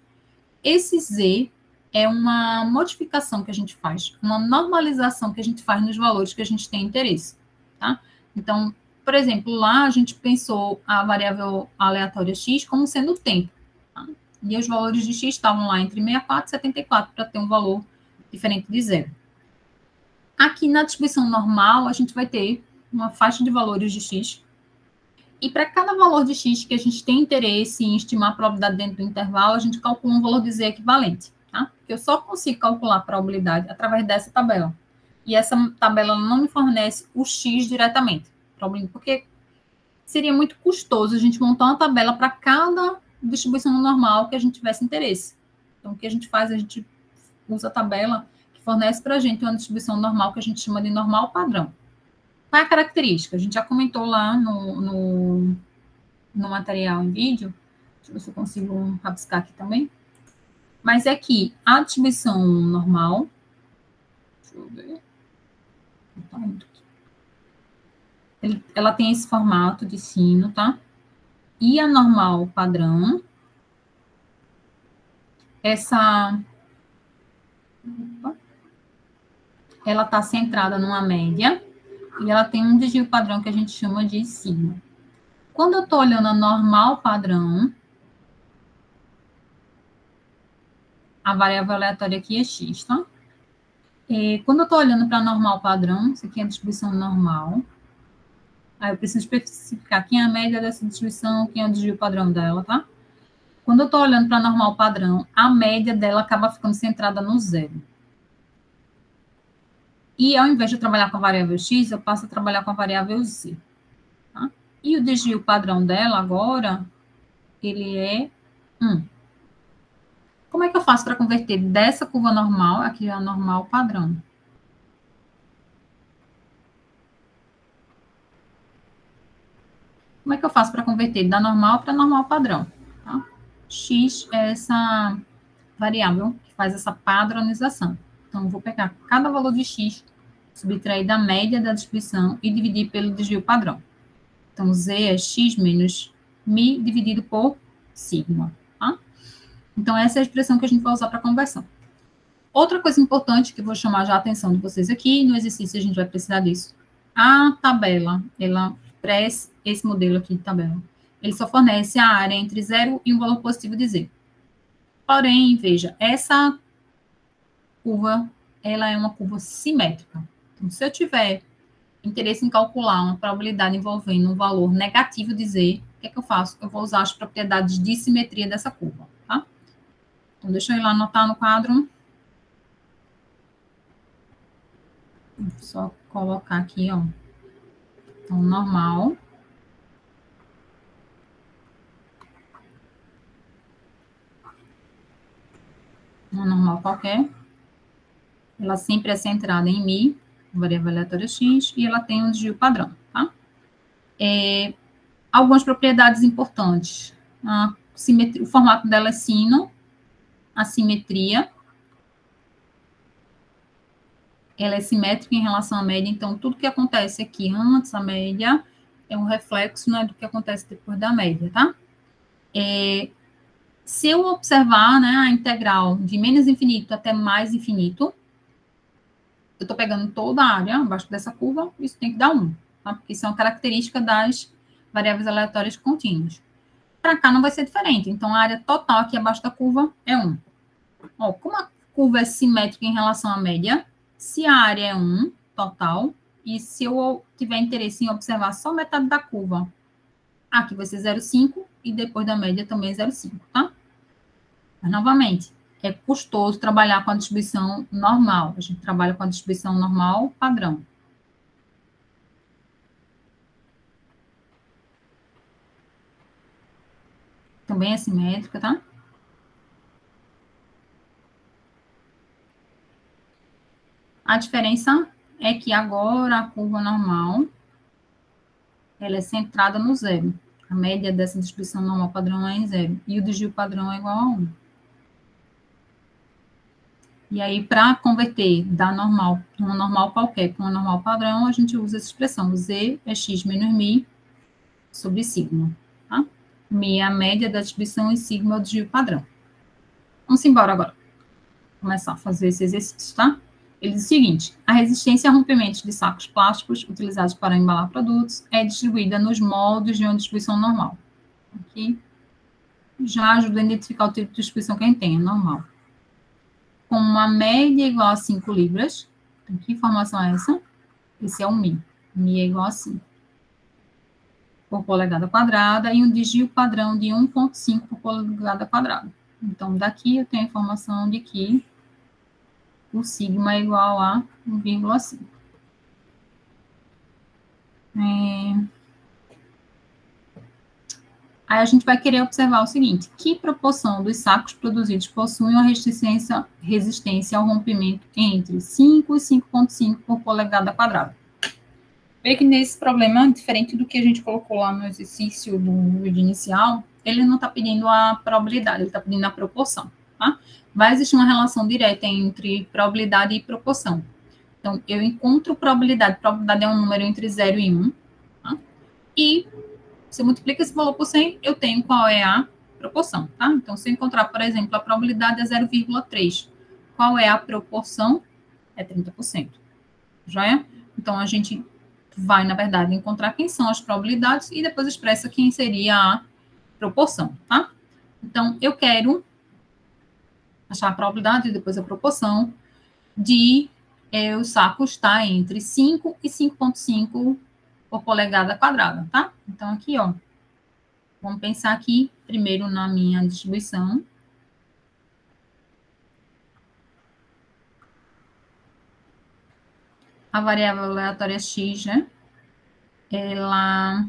Esse z é uma modificação que a gente faz, uma normalização que a gente faz nos valores que a gente tem interesse, tá? Então, por exemplo, lá a gente pensou a variável aleatória x como sendo o tempo. Tá? E os valores de x estavam lá entre 64 e 74 para ter um valor diferente de zero. Aqui na distribuição normal, a gente vai ter uma faixa de valores de x. E para cada valor de x que a gente tem interesse em estimar a probabilidade dentro do intervalo, a gente calcula um valor de z equivalente. Tá? Porque eu só consigo calcular a probabilidade através dessa tabela. E essa tabela não me fornece o x diretamente. Porque seria muito custoso a gente montar uma tabela para cada distribuição normal que a gente tivesse interesse. Então, o que a gente faz? A gente usa a tabela que fornece para a gente uma distribuição normal que a gente chama de normal padrão. Qual é a característica? A gente já comentou lá no material em vídeo. Deixa eu ver se eu consigo rabiscar aqui também. Mas é que a distribuição normal... Deixa eu ver. Tá muito aqui. Ela tem esse formato de sino, tá? E a normal padrão, ela está centrada numa média e ela tem um desvio padrão que a gente chama de sigma. Quando eu estou olhando a normal padrão, a variável aleatória aqui é x, tá? E quando eu estou olhando para a normal padrão, isso aqui é a distribuição normal. Aí eu preciso especificar quem é a média dessa distribuição, quem é o desvio padrão dela, tá? Quando eu estou olhando para a normal padrão, a média dela acaba ficando centrada no zero. E ao invés de eu trabalhar com a variável x, eu passo a trabalhar com a variável z. Tá? E o desvio padrão dela agora, ele é 1. Como é que eu faço para converter dessa curva normal, aqui é a normal padrão, Como é que eu faço para converter da normal para normal padrão? Tá? X é essa variável que faz essa padronização. Então, eu vou pegar cada valor de x, subtrair da média da distribuição e dividir pelo desvio padrão. Então, Z é x menos mi dividido por sigma. Tá? Então, essa é a expressão que a gente vai usar para conversão. Outra coisa importante que eu vou chamar já a atenção de vocês aqui, no exercício a gente vai precisar disso. A tabela, ela presta esse modelo aqui de tabela. Ele só fornece a área entre 0 e um valor positivo de Z. Porém, veja, essa curva, ela é uma curva simétrica. Então, se eu tiver interesse em calcular uma probabilidade envolvendo um valor negativo de Z, o que é que eu faço? Eu vou usar as propriedades de simetria dessa curva, tá? Então, deixa eu ir lá anotar no quadro. Vou só colocar aqui, ó. Então, normal. Uma normal qualquer. Ela sempre é centrada em mi, variável aleatória x, e ela tem um desvio padrão, tá? Algumas propriedades importantes. O formato dela é sino, a simetria. Ela é simétrica em relação à média, então tudo que acontece aqui antes da média é um reflexo, né, do que acontece depois da média, tá? Se eu observar, né, a integral de menos infinito até mais infinito, eu estou pegando toda a área abaixo dessa curva, isso tem que dar 1, tá? Porque isso é uma característica das variáveis aleatórias contínuas. Para cá não vai ser diferente, então a área total aqui abaixo da curva é 1. Ó, como a curva é simétrica em relação à média, se a área é 1 total, e se eu tiver interesse em observar só metade da curva, aqui vai ser 0,5 e depois da média também é 0,5, tá? Mas, novamente, é custoso trabalhar com a distribuição normal. A gente trabalha com a distribuição normal padrão. Também é simétrica, tá? A diferença é que agora a curva normal, ela é centrada no zero. A média dessa distribuição normal padrão é em zero. E o desvio padrão é igual a 1. E aí, para converter da normal, uma normal qualquer para uma normal padrão, a gente usa essa expressão. Z é x menos mi sobre sigma. Tá? Mi é a média da distribuição e sigma é o desvio padrão. Vamos embora agora. Começar a fazer esse exercício, tá? Ele diz o seguinte: a resistência a rompimentos de sacos plásticos utilizados para embalar produtos é distribuída nos moldes de uma distribuição normal. Aqui já ajuda a identificar o tipo de distribuição que a gente tem, é normal. Com uma média igual a 5 libras. Que informação é essa? Esse é o Mi. Mi é igual a 5 por polegada quadrada e um desvio padrão de 1,5 por polegada quadrada. Então, daqui eu tenho a informação de que o sigma é igual a 1,5. Aí a gente vai querer observar o seguinte: que proporção dos sacos produzidos possuem uma resistência ao rompimento entre 5 e 5,5 por polegada quadrada? Vê que nesse problema, diferente do que a gente colocou lá no exercício do vídeo inicial, ele não está pedindo a probabilidade, ele está pedindo a proporção, tá? Vai existir uma relação direta entre probabilidade e proporção. Então, eu encontro probabilidade é um número entre 0 e 1, tá? E se eu multiplico esse valor por 100, eu tenho qual é a proporção, tá? Então, se eu encontrar, por exemplo, a probabilidade é 0,3, qual é a proporção? É 30%. Já é? Então, a gente vai, na verdade, encontrar quem são as probabilidades e depois expressa quem seria a proporção, tá? Então, eu quero achar a probabilidade e depois a proporção de o saco estar entre 5 e 5,5 por polegada quadrada, tá? Então, aqui, ó, vamos pensar aqui, primeiro na minha distribuição. A variável aleatória x, né? Ela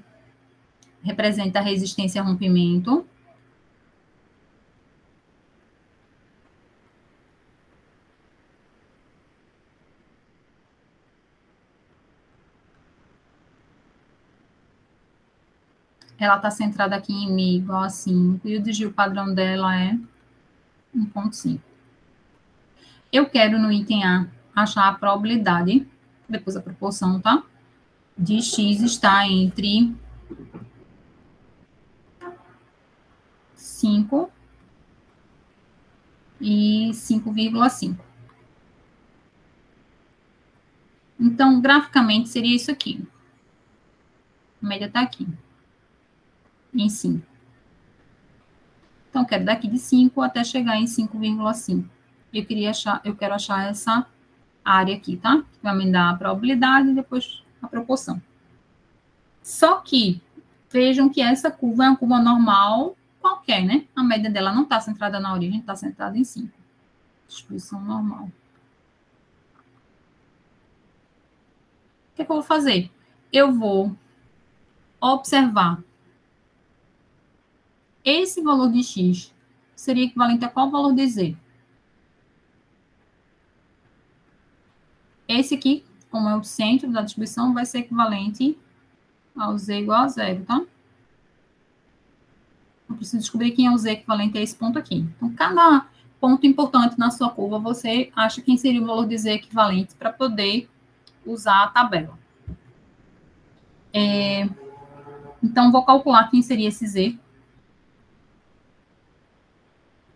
representa a resistência a rompimento. ela está centrada aqui em mi igual a 5, e o desvio padrão dela é 1,5. Eu quero, no item A, achar a probabilidade, depois a proporção, tá? De x estar entre 5 e 5,5. Então, graficamente, seria isso aqui. A média está aqui, em 5. Então, eu quero daqui de 5 até chegar em 5,5. Eu quero achar essa área aqui, tá? Vai me dar a probabilidade e depois a proporção. Só que, vejam que essa curva é uma curva normal qualquer, né? A média dela não está centrada na origem, está centrada em 5. Distribuição normal. O que é que eu vou fazer? Eu vou observar esse valor de x seria equivalente a qual valor de z? Esse aqui, como é o centro da distribuição, vai ser equivalente ao z igual a 0, tá? Eu preciso descobrir quem é o z equivalente a esse ponto aqui. Então, cada ponto importante na sua curva, você acha quem seria o valor de z equivalente para poder usar a tabela. Então, vou calcular quem seria esse z.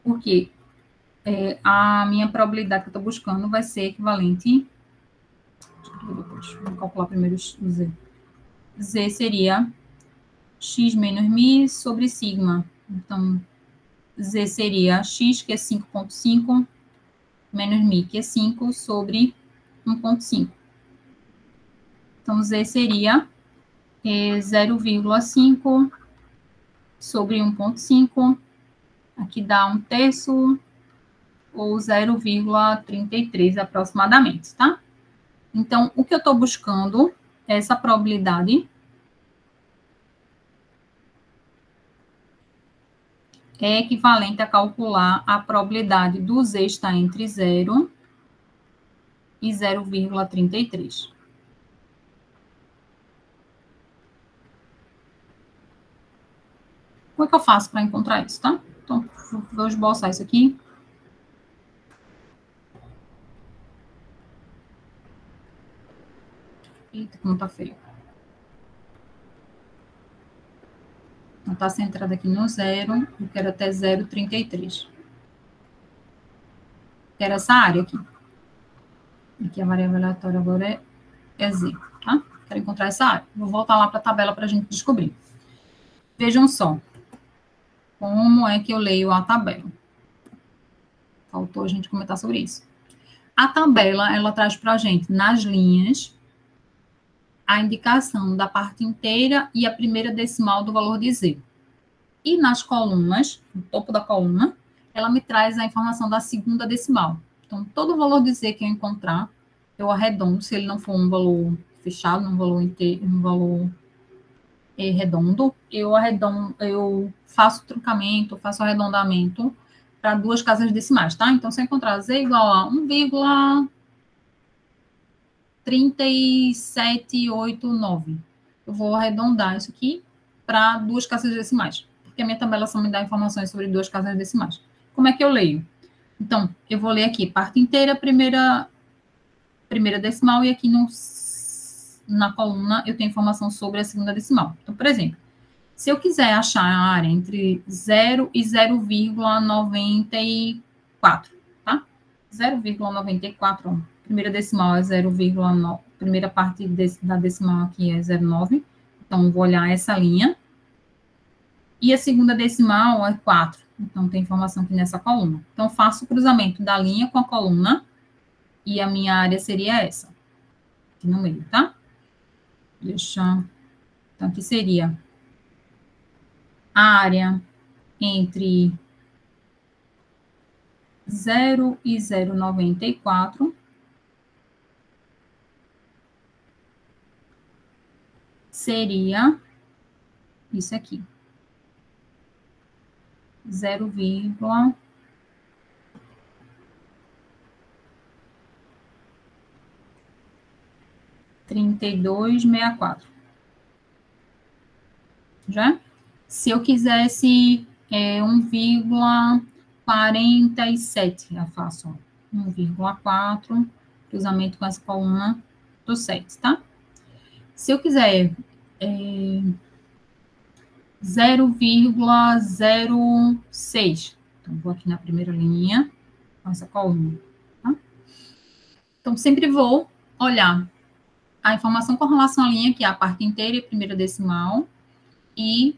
Porque a minha probabilidade que eu estou buscando vai ser equivalente... Vou calcular primeiro o z. Z seria x menos mi sobre sigma. Então, z seria x, que é 5,5, menos mi, que é 5, sobre 1,5. Então, z seria 0,5 sobre 1,5. Aqui dá 1/3, ou 0,33 aproximadamente, tá? Então, o que eu estou buscando é essa probabilidade é equivalente a calcular a probabilidade do z estar entre 0 e 0,33. Como é que eu faço para encontrar isso, tá? Então, vou esboçar isso aqui. Eita, como tá feio. Então, tá centrado aqui no 0, eu quero até 0,33. Quero essa área aqui. Aqui a variável aleatória agora é z, tá? Quero encontrar essa área. Vou voltar lá para a tabela para a gente descobrir. Vejam só. Como é que eu leio a tabela? Faltou a gente comentar sobre isso. A tabela, ela traz para a gente, nas linhas, a indicação da parte inteira e a primeira decimal do valor de z. E nas colunas, no topo da coluna, ela me traz a informação da segunda decimal. Então, todo o valor de z que eu encontrar, eu arredondo, se ele não for um valor fechado, um valor inteiro, um valor redondo, eu faço truncamento, faço arredondamento para 2 casas decimais, tá? Então, se eu encontrar z igual a 1,3789, eu vou arredondar isso aqui para 2 casas decimais, porque a minha tabela só me dá informações sobre 2 casas decimais. Como é que eu leio? Então, eu vou ler aqui parte inteira, primeira decimal, e aqui na coluna eu tenho informação sobre a segunda decimal. Então, por exemplo, se eu quiser achar a área entre 0 e 0,94, tá? 0,94, primeira decimal é 0,9, primeira parte da decimal aqui é 0,9, então vou olhar essa linha. E a segunda decimal é 4, então tem informação aqui nessa coluna. Então, faço o cruzamento da linha com a coluna, e a minha área seria essa, aqui no meio, tá? Então, aqui seria a área entre 0 e 0,94 seria isso aqui. 0,3264. Já? Se eu quisesse 1,47, eu faço 1,4, cruzamento com essa coluna do 7, tá? Se eu quiser 0,06, então vou aqui na primeira linha, com essa coluna, tá? Então, sempre vou olhar a informação com relação à linha, que é a parte inteira e a primeira decimal, e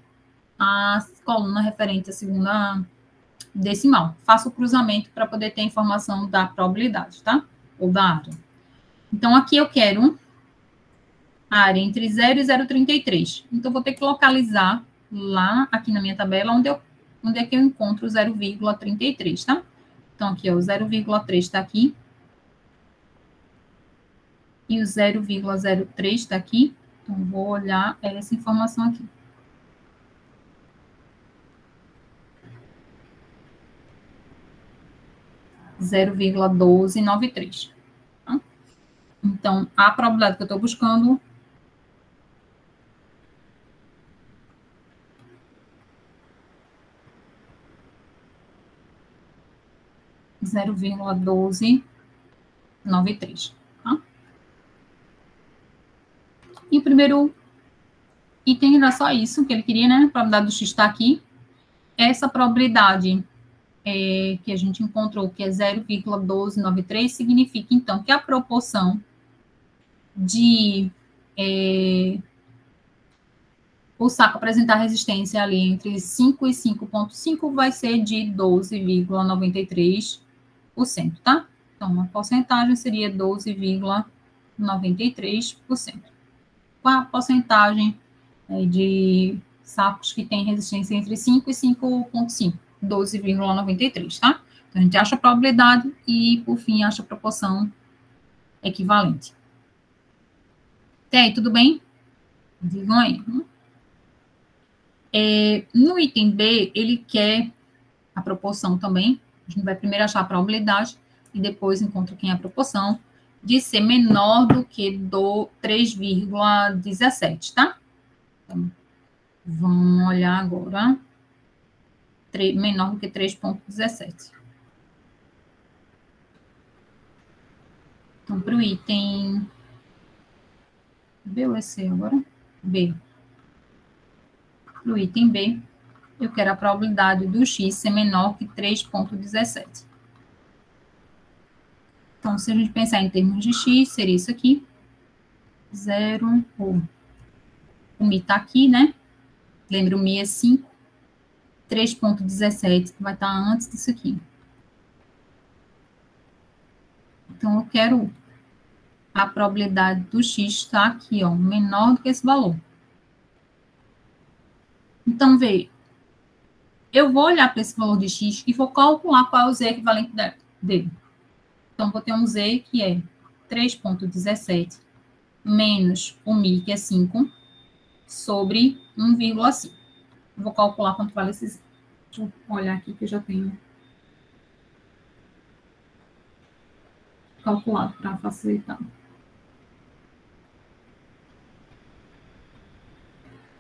a coluna referente à segunda decimal. Faço o cruzamento para poder ter a informação da probabilidade, tá? Ou da área. Então, aqui eu quero a área entre 0 e 0,33. Então, vou ter que localizar lá, aqui na minha tabela, onde é que eu encontro o 0,33, tá? Então, aqui, ó, o 0,3 está aqui. E o 0,03 está aqui. Então, vou olhar essa informação aqui. (0,1293). Tá? Então, a probabilidade que eu estou buscando 0,1293. Tá? E o primeiro item era só isso que ele queria, né? A probabilidade do X está aqui. Essa probabilidade que a gente encontrou, que é 0,1293, significa, então, que a proporção de o saco apresentar resistência ali entre 5 e 5,5 vai ser de 12,93%, tá? Então, a porcentagem seria 12,93%. Qual a porcentagem de sacos que tem resistência entre 5 e 5,5? 12,93, tá? Então, a gente acha a probabilidade e, por fim, acha a proporção equivalente. Até aí, tudo bem? Digam aí. No item B, ele quer a proporção também. A gente vai primeiro achar a probabilidade e depois encontra quem é a proporção de ser menor do que do 3,17, tá? Então, vamos olhar agora. Menor do que 3,17. Então, para o item B ou C agora? B. Para o item B, eu quero a probabilidade do X ser menor que 3,17. Então, se a gente pensar em termos de X, seria isso aqui. 0, o Mi está aqui, né? Lembra, o Mi é 5. 3,17 vai estar antes disso aqui. Então, eu quero a probabilidade do X estar aqui, ó, menor do que esse valor. Então, veja, eu vou olhar para esse valor de X e vou calcular qual é o Z equivalente dele. Então, vou ter um Z que é 3,17 menos o Mi, que é 5, sobre 1,5. Vou calcular quanto vale esse Z. Deixa eu olhar aqui que eu já tenho calculado para facilitar.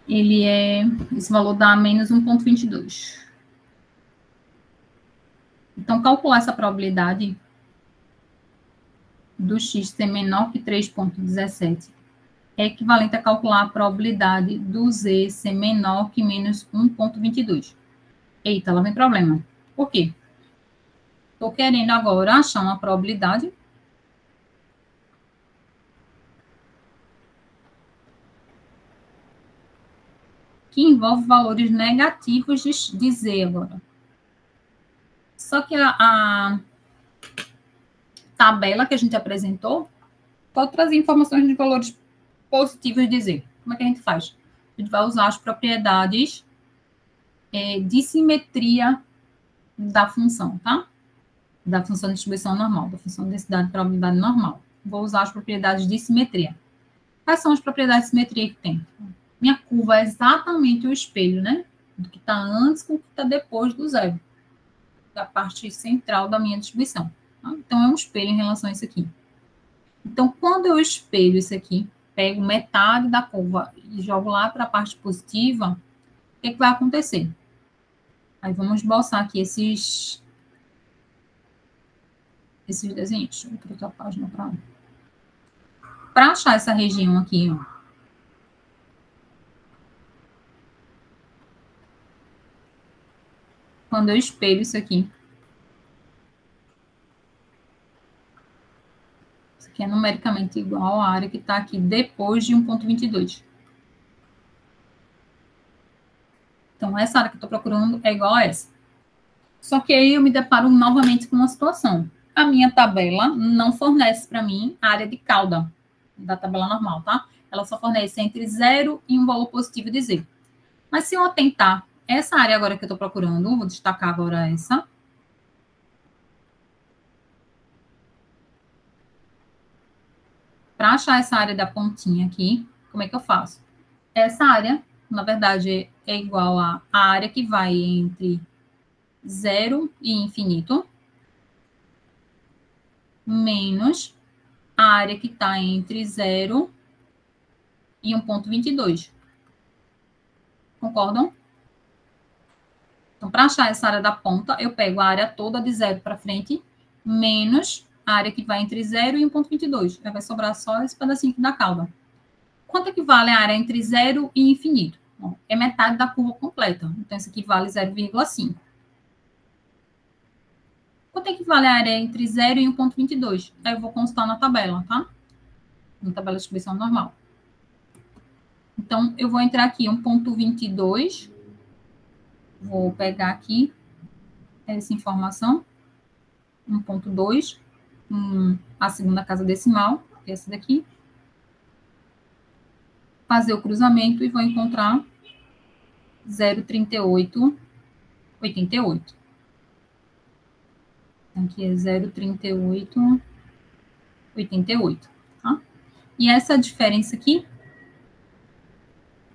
Esse valor dá menos 1,22. Então, calcular essa probabilidade do X ser menor que 3,17 é equivalente a calcular a probabilidade do Z ser menor que menos 1,22. Eita, lá vem problema. Por quê? Estou querendo agora achar uma probabilidade que envolve valores negativos de Z agora. Só que a tabela que a gente apresentou pode trazer informações de valores positivos de Z. Como é que a gente faz? A gente vai usar as propriedades de simetria da função, tá? Da função de distribuição normal, da função de densidade de probabilidade normal. Vou usar as propriedades de simetria. Quais são as propriedades de simetria que tem? Minha curva é exatamente o espelho, né? Do que está antes com o que está depois do zero. Da parte central da minha distribuição. Tá? Então, é um espelho em relação a isso aqui. Então, quando eu espelho isso aqui, pego metade da curva e jogo lá para a parte positiva, que vai acontecer? Aí vamos esboçar aqui esses desenhos. Deixa eu ir para outra página para achar essa região aqui, ó. Quando eu espelho isso aqui. Isso aqui é numericamente igual à área que está aqui depois de 1,22. Então, essa área que eu estou procurando é igual a essa. Só que aí eu me deparo novamente com uma situação. A minha tabela não fornece para mim a área de cauda da tabela normal, tá? Ela só fornece entre 0 e um valor positivo de z. Mas se eu atentar essa área agora que eu estou procurando, vou destacar agora essa. Para achar essa área da pontinha aqui, como é que eu faço? Essa área, na verdade, é igual a área que vai entre 0 e infinito, menos a área que está entre 0 e 1,22. Concordam? Então, para achar essa área da ponta, eu pego a área toda de 0 para frente, menos a área que vai entre 0 e 1,22. Aí vai sobrar só esse pedacinho aqui da cauda. Quanto equivale a área entre 0 e infinito? Bom, é metade da curva completa. Então, isso aqui vale 0,5. Quanto equivale a área entre 0 e 1,22? Aí eu vou constar na tabela, tá? Na tabela de distribuição normal. Então, eu vou entrar aqui 1,22. Vou pegar aqui essa informação. 1,2. A segunda casa decimal, que é essa daqui. Fazer o cruzamento e vou encontrar 0,3888. Aqui é 0,3888, tá? E essa diferença aqui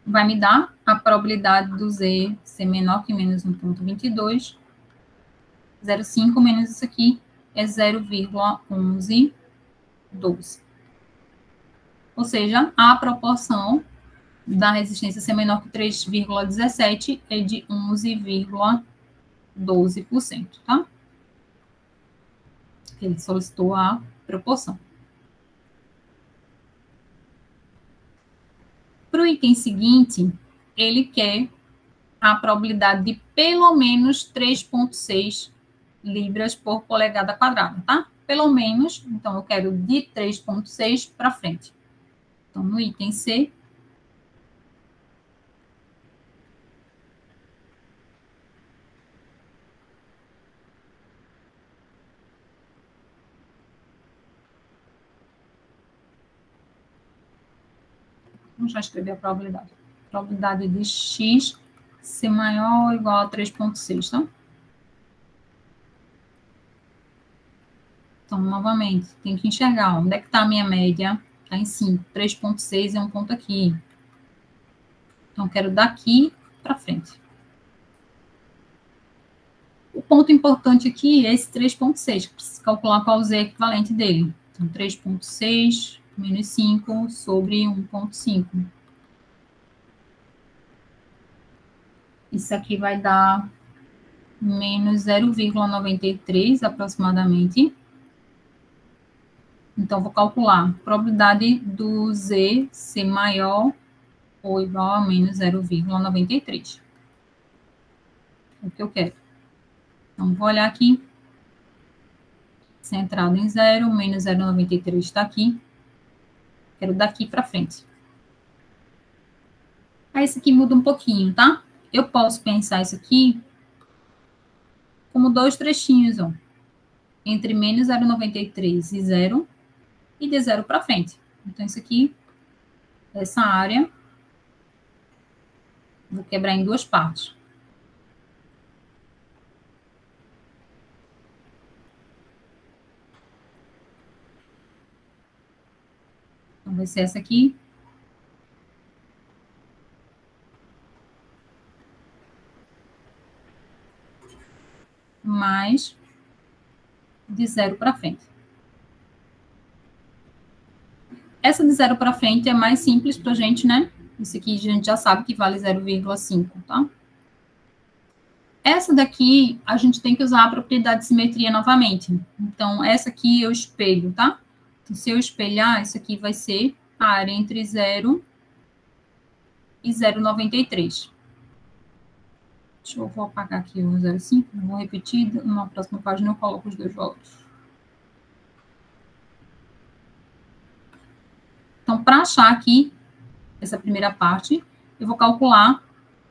vai me dar a probabilidade do z ser menor que menos 1,22. 0,5 menos isso aqui é 0,1112. Ou seja, a proporção da resistência ser menor que 3,17 é de 11,12%, tá? Ele solicitou a proporção. Para o item seguinte, ele quer a probabilidade de pelo menos 3,6 libras por polegada quadrada, tá? Pelo menos, então eu quero de 3,6 para frente. Então, no item C, vamos já escrever a probabilidade. Probabilidade de x ser maior ou igual a 3,6, tá? Então, novamente, tem que enxergar onde é que está a minha média. Está em 5. 3,6 é um ponto aqui. Então, eu quero daqui para frente. O ponto importante aqui é esse 3,6. Preciso calcular qual é o equivalente dele. Então, 3,6 menos 5 sobre 1,5. Isso aqui vai dar menos 0,93 aproximadamente. Então, vou calcular a probabilidade do z ser maior ou igual a menos 0,93. É o que eu quero. Então, vou olhar aqui. Centrado em 0, menos 0,93 está aqui. Quero daqui para frente. Aí, esse aqui muda um pouquinho, tá? Eu posso pensar isso aqui como dois trechinhos, ó. Entre menos 0,93 e 0, e de 0 para frente. Então, isso aqui, essa área, vou quebrar em duas partes. Então, vai ser essa aqui. Mais de 0 para frente. Essa de 0 para frente é mais simples para a gente, né? Isso aqui a gente já sabe que vale 0,5, tá? Essa daqui, a gente tem que usar a propriedade de simetria novamente. Então, essa aqui eu espelho, tá? Então, se eu espelhar, isso aqui vai ser a área entre 0 e 0,93. Vou apagar aqui o 0,5, vou repetir, na próxima página eu coloco os dois valores. Então, para achar aqui essa primeira parte, eu vou calcular,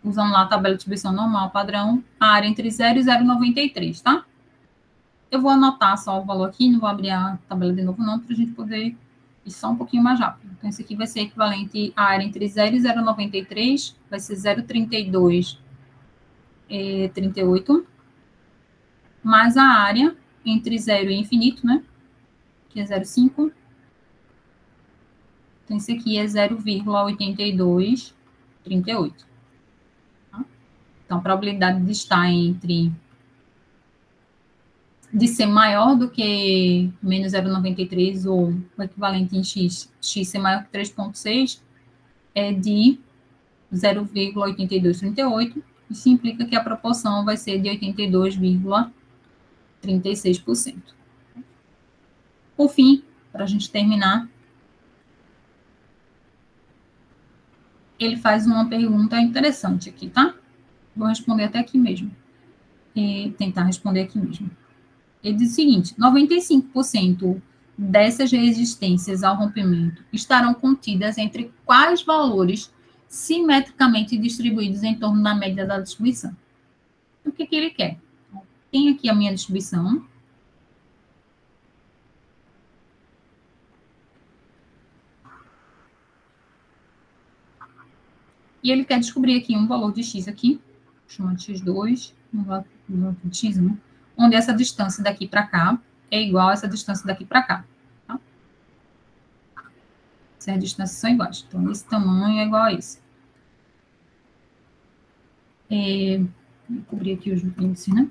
usando lá a tabela de distribuição normal, padrão, a área entre 0 e 0,93, tá? Eu vou anotar só o valor aqui, não vou abrir a tabela de novo não, para a gente poder ir só um pouquinho mais rápido. Então, isso aqui vai ser equivalente à área entre 0 e 0,93, vai ser 0,32 38, mais a área entre 0 e infinito, né? Que é 0,5. Então, esse aqui é 0,8238. Tá? Então, a probabilidade de estar de ser maior do que menos 0,93 ou o equivalente em x ser maior que 3,6 é de 0,8238. Isso implica que a proporção vai ser de 82,36%. Por fim, para a gente terminar, ele faz uma pergunta interessante aqui, tá? Vou responder até aqui mesmo. E tentar responder aqui mesmo. Ele diz o seguinte: 95% dessas resistências ao rompimento estarão contidas entre quais valores simetricamente distribuídos em torno da média da distribuição? O que ele quer? Tem aqui a minha distribuição. E ele quer descobrir aqui um valor de x aqui, chama de x2, um valor de x1, onde essa distância daqui para cá é igual a essa distância daqui para cá. Tá? Essas distâncias são iguais. Então, esse tamanho é igual a esse. Vou cobrir aqui os índices, né?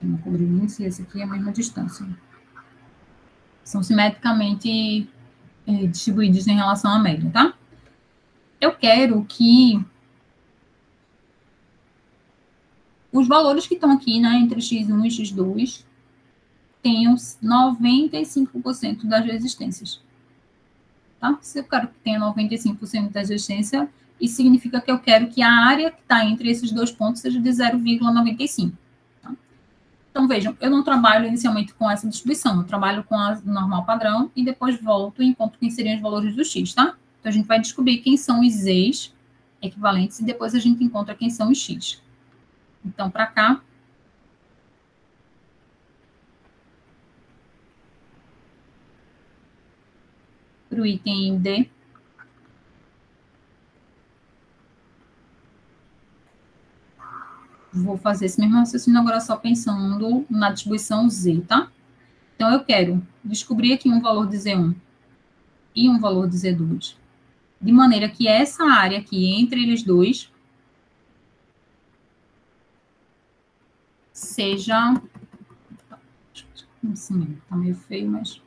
Eu vou cobrir o índice e esse aqui é a mesma distância. São simetricamente distribuídos em relação à média, tá? Eu quero que os valores que estão aqui, né, entre x1 e x2, tenham 95% das resistências. Tá? Se eu quero que tenha 95% das resistências, isso significa que eu quero que a área que está entre esses dois pontos seja de 0,95. Tá? Então, vejam, eu não trabalho inicialmente com essa distribuição, eu trabalho com a normal padrão e depois volto e encontro quem seriam os valores do x, tá? Então, a gente vai descobrir quem são os z's equivalentes e depois a gente encontra quem são os x. Então, para cá, para o item D, vou fazer esse mesmo raciocínio agora só pensando na distribuição Z, tá? Então, eu quero descobrir aqui um valor de Z1 e um valor de Z2, de maneira que essa área aqui entre eles dois seja... Assim, tá meio feio, mas...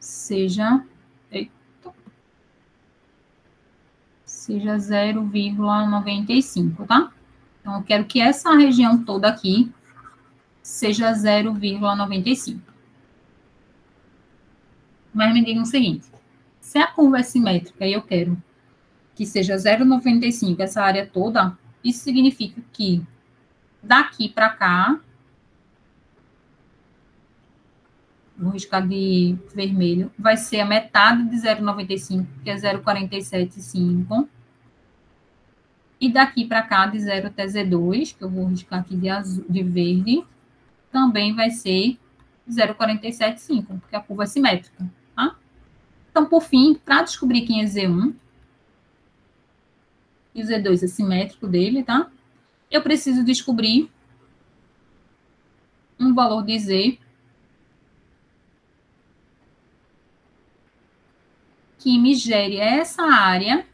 seja 0,95, tá? Então, eu quero que essa região toda aqui seja 0,95. Mas me digam o seguinte, se a curva é simétrica e eu quero que seja 0,95 essa área toda, isso significa que daqui para cá, vou riscar de vermelho, vai ser a metade de 0,95, que é 0,475. E daqui para cá, de 0 até Z2, que eu vou riscar aqui de, azul, de verde, também vai ser 0,475, porque a curva é simétrica, tá? Então, por fim, para descobrir quem é Z1, e o Z2 é simétrico dele, tá? Eu preciso descobrir um valor de Z que me gere essa área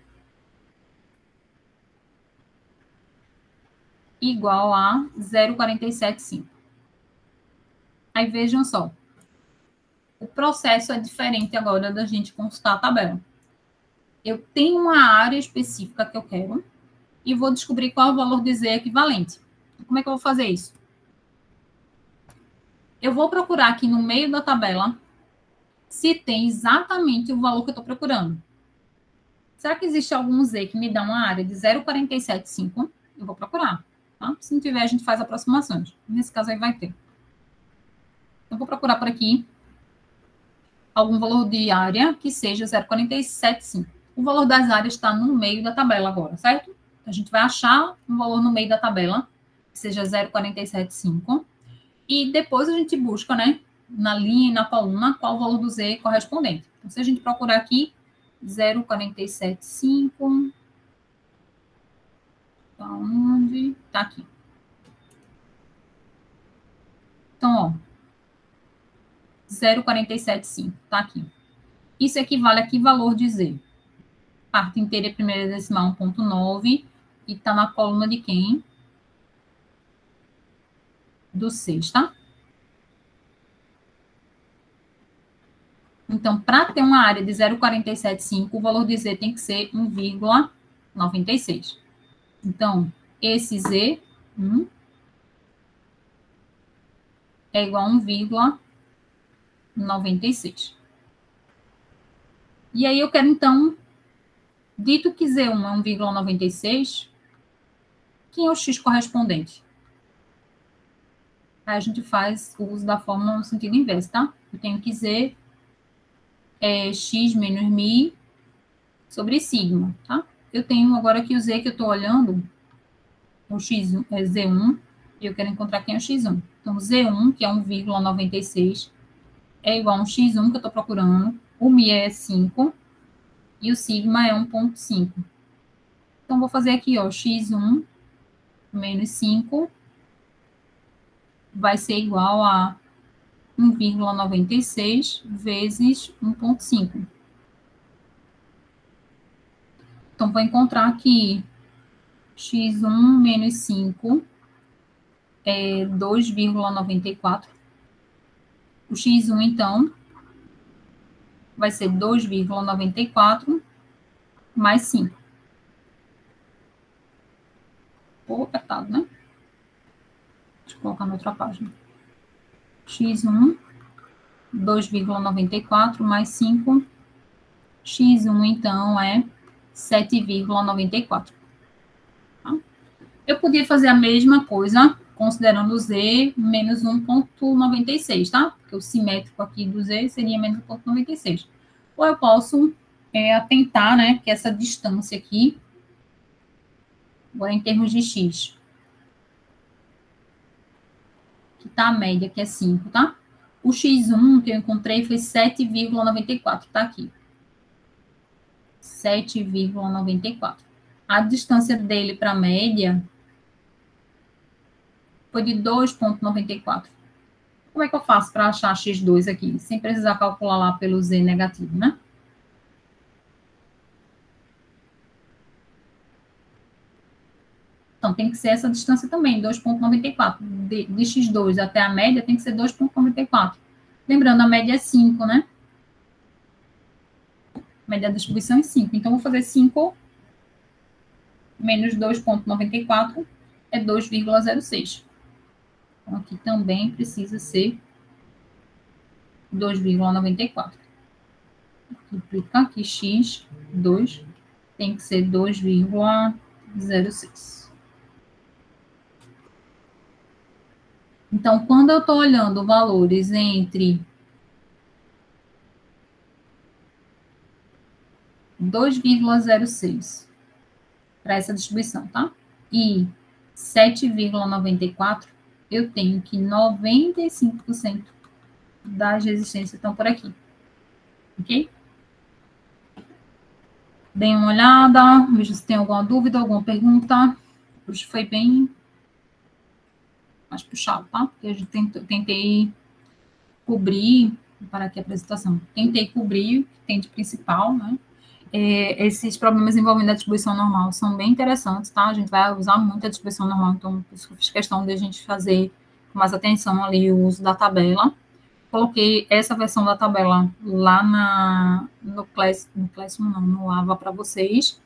igual a 0,475. Aí vejam só. O processo é diferente agora da gente consultar a tabela. Eu tenho uma área específica que eu quero e vou descobrir qual é o valor de Z equivalente. Como é que eu vou fazer isso? Eu vou procurar aqui no meio da tabela se tem exatamente o valor que eu estou procurando. Será que existe algum Z que me dá uma área de 0,475? Eu vou procurar. Tá? Se não tiver, a gente faz aproximações. Nesse caso aí vai ter. Eu vou procurar por aqui algum valor de área que seja 0,475. O valor das áreas está no meio da tabela agora, certo? Então, a gente vai achar um valor no meio da tabela, que seja 0,475. E depois a gente busca, né, na linha e na coluna, qual o valor do Z correspondente. Então, se a gente procurar aqui, 0,475. Tá onde? Tá aqui. Então, ó, 0,475, tá aqui. Isso equivale a que valor de Z? Parte inteira e primeira decimal 1,9 e tá na coluna de quem? Do 6, tá? Então, para ter uma área de 0,475, o valor de Z tem que ser 1,96. Então, esse Z é igual a 1,96. E aí eu quero, então, dito que Z1 é 1,96, quem é o X correspondente? Aí a gente faz o uso da fórmula no sentido inverso, tá? Eu tenho que Z é X menos Mi sobre sigma, tá? Eu tenho agora aqui o Z que eu estou olhando, o X1 é Z1, e eu quero encontrar quem é o X1. Então, Z1, que é 1,96, é igual a um X1 que eu estou procurando, o Mi é 5, e o sigma é 1,5. Então, vou fazer aqui, ó, X1 menos 5 vai ser igual a 1,96 vezes 1,5. Então, vou encontrar aqui X1 menos 5 é 2,94. O X1, então, vai ser 2,94 mais 5. Pouco apertado, né? Deixa eu colocar na outra página. X1, 2,94 mais 5. X1, então, é 7,94. Tá? Eu podia fazer a mesma coisa, considerando Z menos 1,96, tá? Porque o simétrico aqui do Z seria menos 1,96. Ou eu posso atentar, né, que essa distância aqui, agora em termos de X, que tá a média, que é 5, tá? O X1 que eu encontrei foi 7,94, tá aqui. 7,94. A distância dele para a média foi de 2,94. Como é que eu faço para achar X2 aqui, sem precisar calcular lá pelo Z negativo, né? Então, tem que ser essa distância também, 2,94. De X2 até a média tem que ser 2,94. Lembrando, a média é 5, né? A média da distribuição é 5. Então, vou fazer 5 menos 2,94 é 2,06. Então, aqui também precisa ser 2,94. Multiplicar aqui X2 tem que ser 2,06. Então, quando eu estou olhando valores entre 2,06 para essa distribuição, tá? E 7,94, eu tenho que 95% das resistências estão por aqui. Ok? Deem uma olhada, veja se tem alguma dúvida, alguma pergunta. Hoje foi bem mais puxado, tá? Porque a gente tentei cobrir, vou parar aqui a apresentação, tentei cobrir o que tem de principal, né? Esses problemas envolvendo a distribuição normal são bem interessantes, tá? A gente vai usar muito a distribuição normal, então por isso que eu fiz questão de a gente fazer mais atenção ali o uso da tabela. Coloquei essa versão da tabela lá no Classroom, não, no Ava para vocês.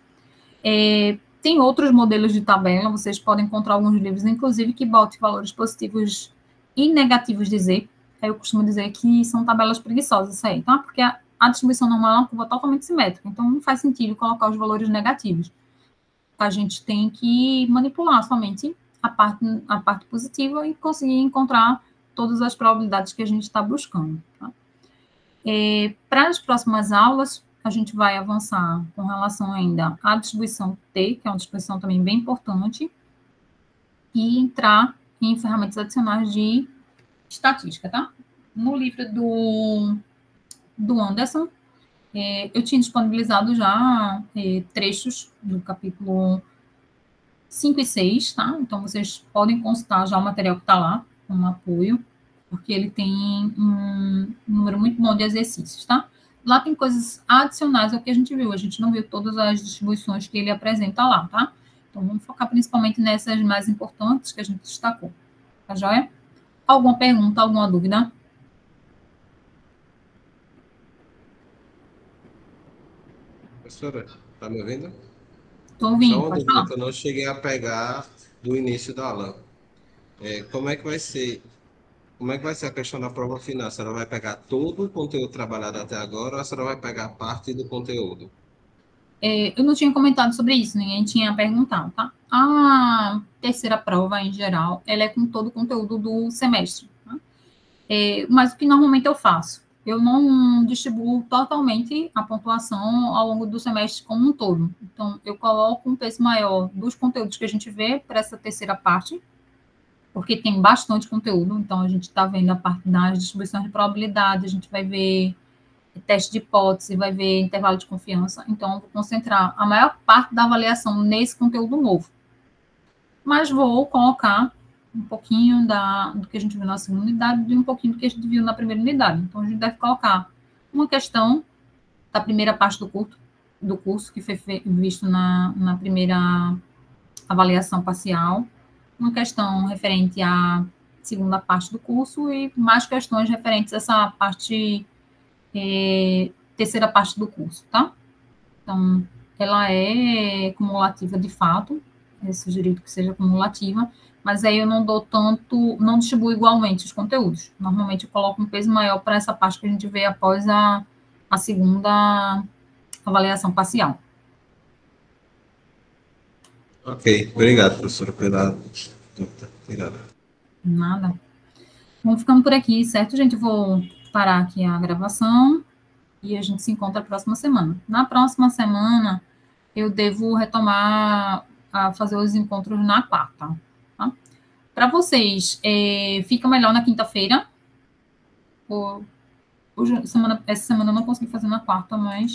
Tem outros modelos de tabela, vocês podem encontrar alguns livros, inclusive, que botem valores positivos e negativos de Z. Eu costumo dizer que são tabelas preguiçosas, isso aí, tá? Porque a distribuição normal é uma curva totalmente simétrica, então não faz sentido colocar os valores negativos. A gente tem que manipular somente a parte positiva e conseguir encontrar todas as probabilidades que a gente está buscando. Tá? Para as próximas aulas, a gente vai avançar com relação ainda à distribuição T, que é uma distribuição também bem importante, e entrar em ferramentas adicionais de estatística, tá? No livro do Anderson, eu tinha disponibilizado já trechos do capítulo 5 e 6, tá? Então, vocês podem consultar já o material que está lá, como apoio, porque ele tem um número muito bom de exercícios, tá? Lá tem coisas adicionais ao que a gente viu. A gente não viu todas as distribuições que ele apresenta lá, tá? Então, vamos focar principalmente nessas mais importantes que a gente destacou. Tá joia? Alguma pergunta, alguma dúvida? Professora, tá me ouvindo? Estou Só ouvindo, uma pode dúvida falar. que eu não cheguei a pegar do início da aula. Como é que vai ser? Como é que vai ser a questão da prova final? A senhora vai pegar todo o conteúdo trabalhado até agora ou a senhora vai pegar parte do conteúdo? Eu não tinha comentado sobre isso, ninguém tinha perguntado, tá? A terceira prova, em geral, ela é com todo o conteúdo do semestre, tá? Mas o que normalmente eu faço? Eu não distribuo totalmente a pontuação ao longo do semestre como um todo. Então, eu coloco um peso maior dos conteúdos que a gente vê para essa terceira parte, porque tem bastante conteúdo. Então, a gente está vendo a parte das distribuições de probabilidade, a gente vai ver teste de hipótese, vai ver intervalo de confiança. Então, eu vou concentrar a maior parte da avaliação nesse conteúdo novo. Mas vou colocar um pouquinho do que a gente viu na segunda unidade e um pouquinho do que a gente viu na primeira unidade. Então, a gente deve colocar uma questão da primeira parte do curso que foi visto na primeira avaliação parcial, uma questão referente à segunda parte do curso e mais questões referentes a essa parte, terceira parte do curso, tá? Então, ela é cumulativa de fato, é sugerido que seja cumulativa, mas aí eu não dou tanto, não distribuo igualmente os conteúdos. Normalmente eu coloco um peso maior para essa parte que a gente vê após a segunda avaliação parcial. Ok, obrigado, professora, pela dúvida. Obrigado. Nada. Vamos ficando por aqui, certo, gente? Eu vou parar aqui a gravação e a gente se encontra a próxima semana. Na próxima semana, eu devo retomar a fazer os encontros na quarta, tá? Para vocês, fica melhor na quinta-feira? Essa semana eu não consegui fazer na quarta, mas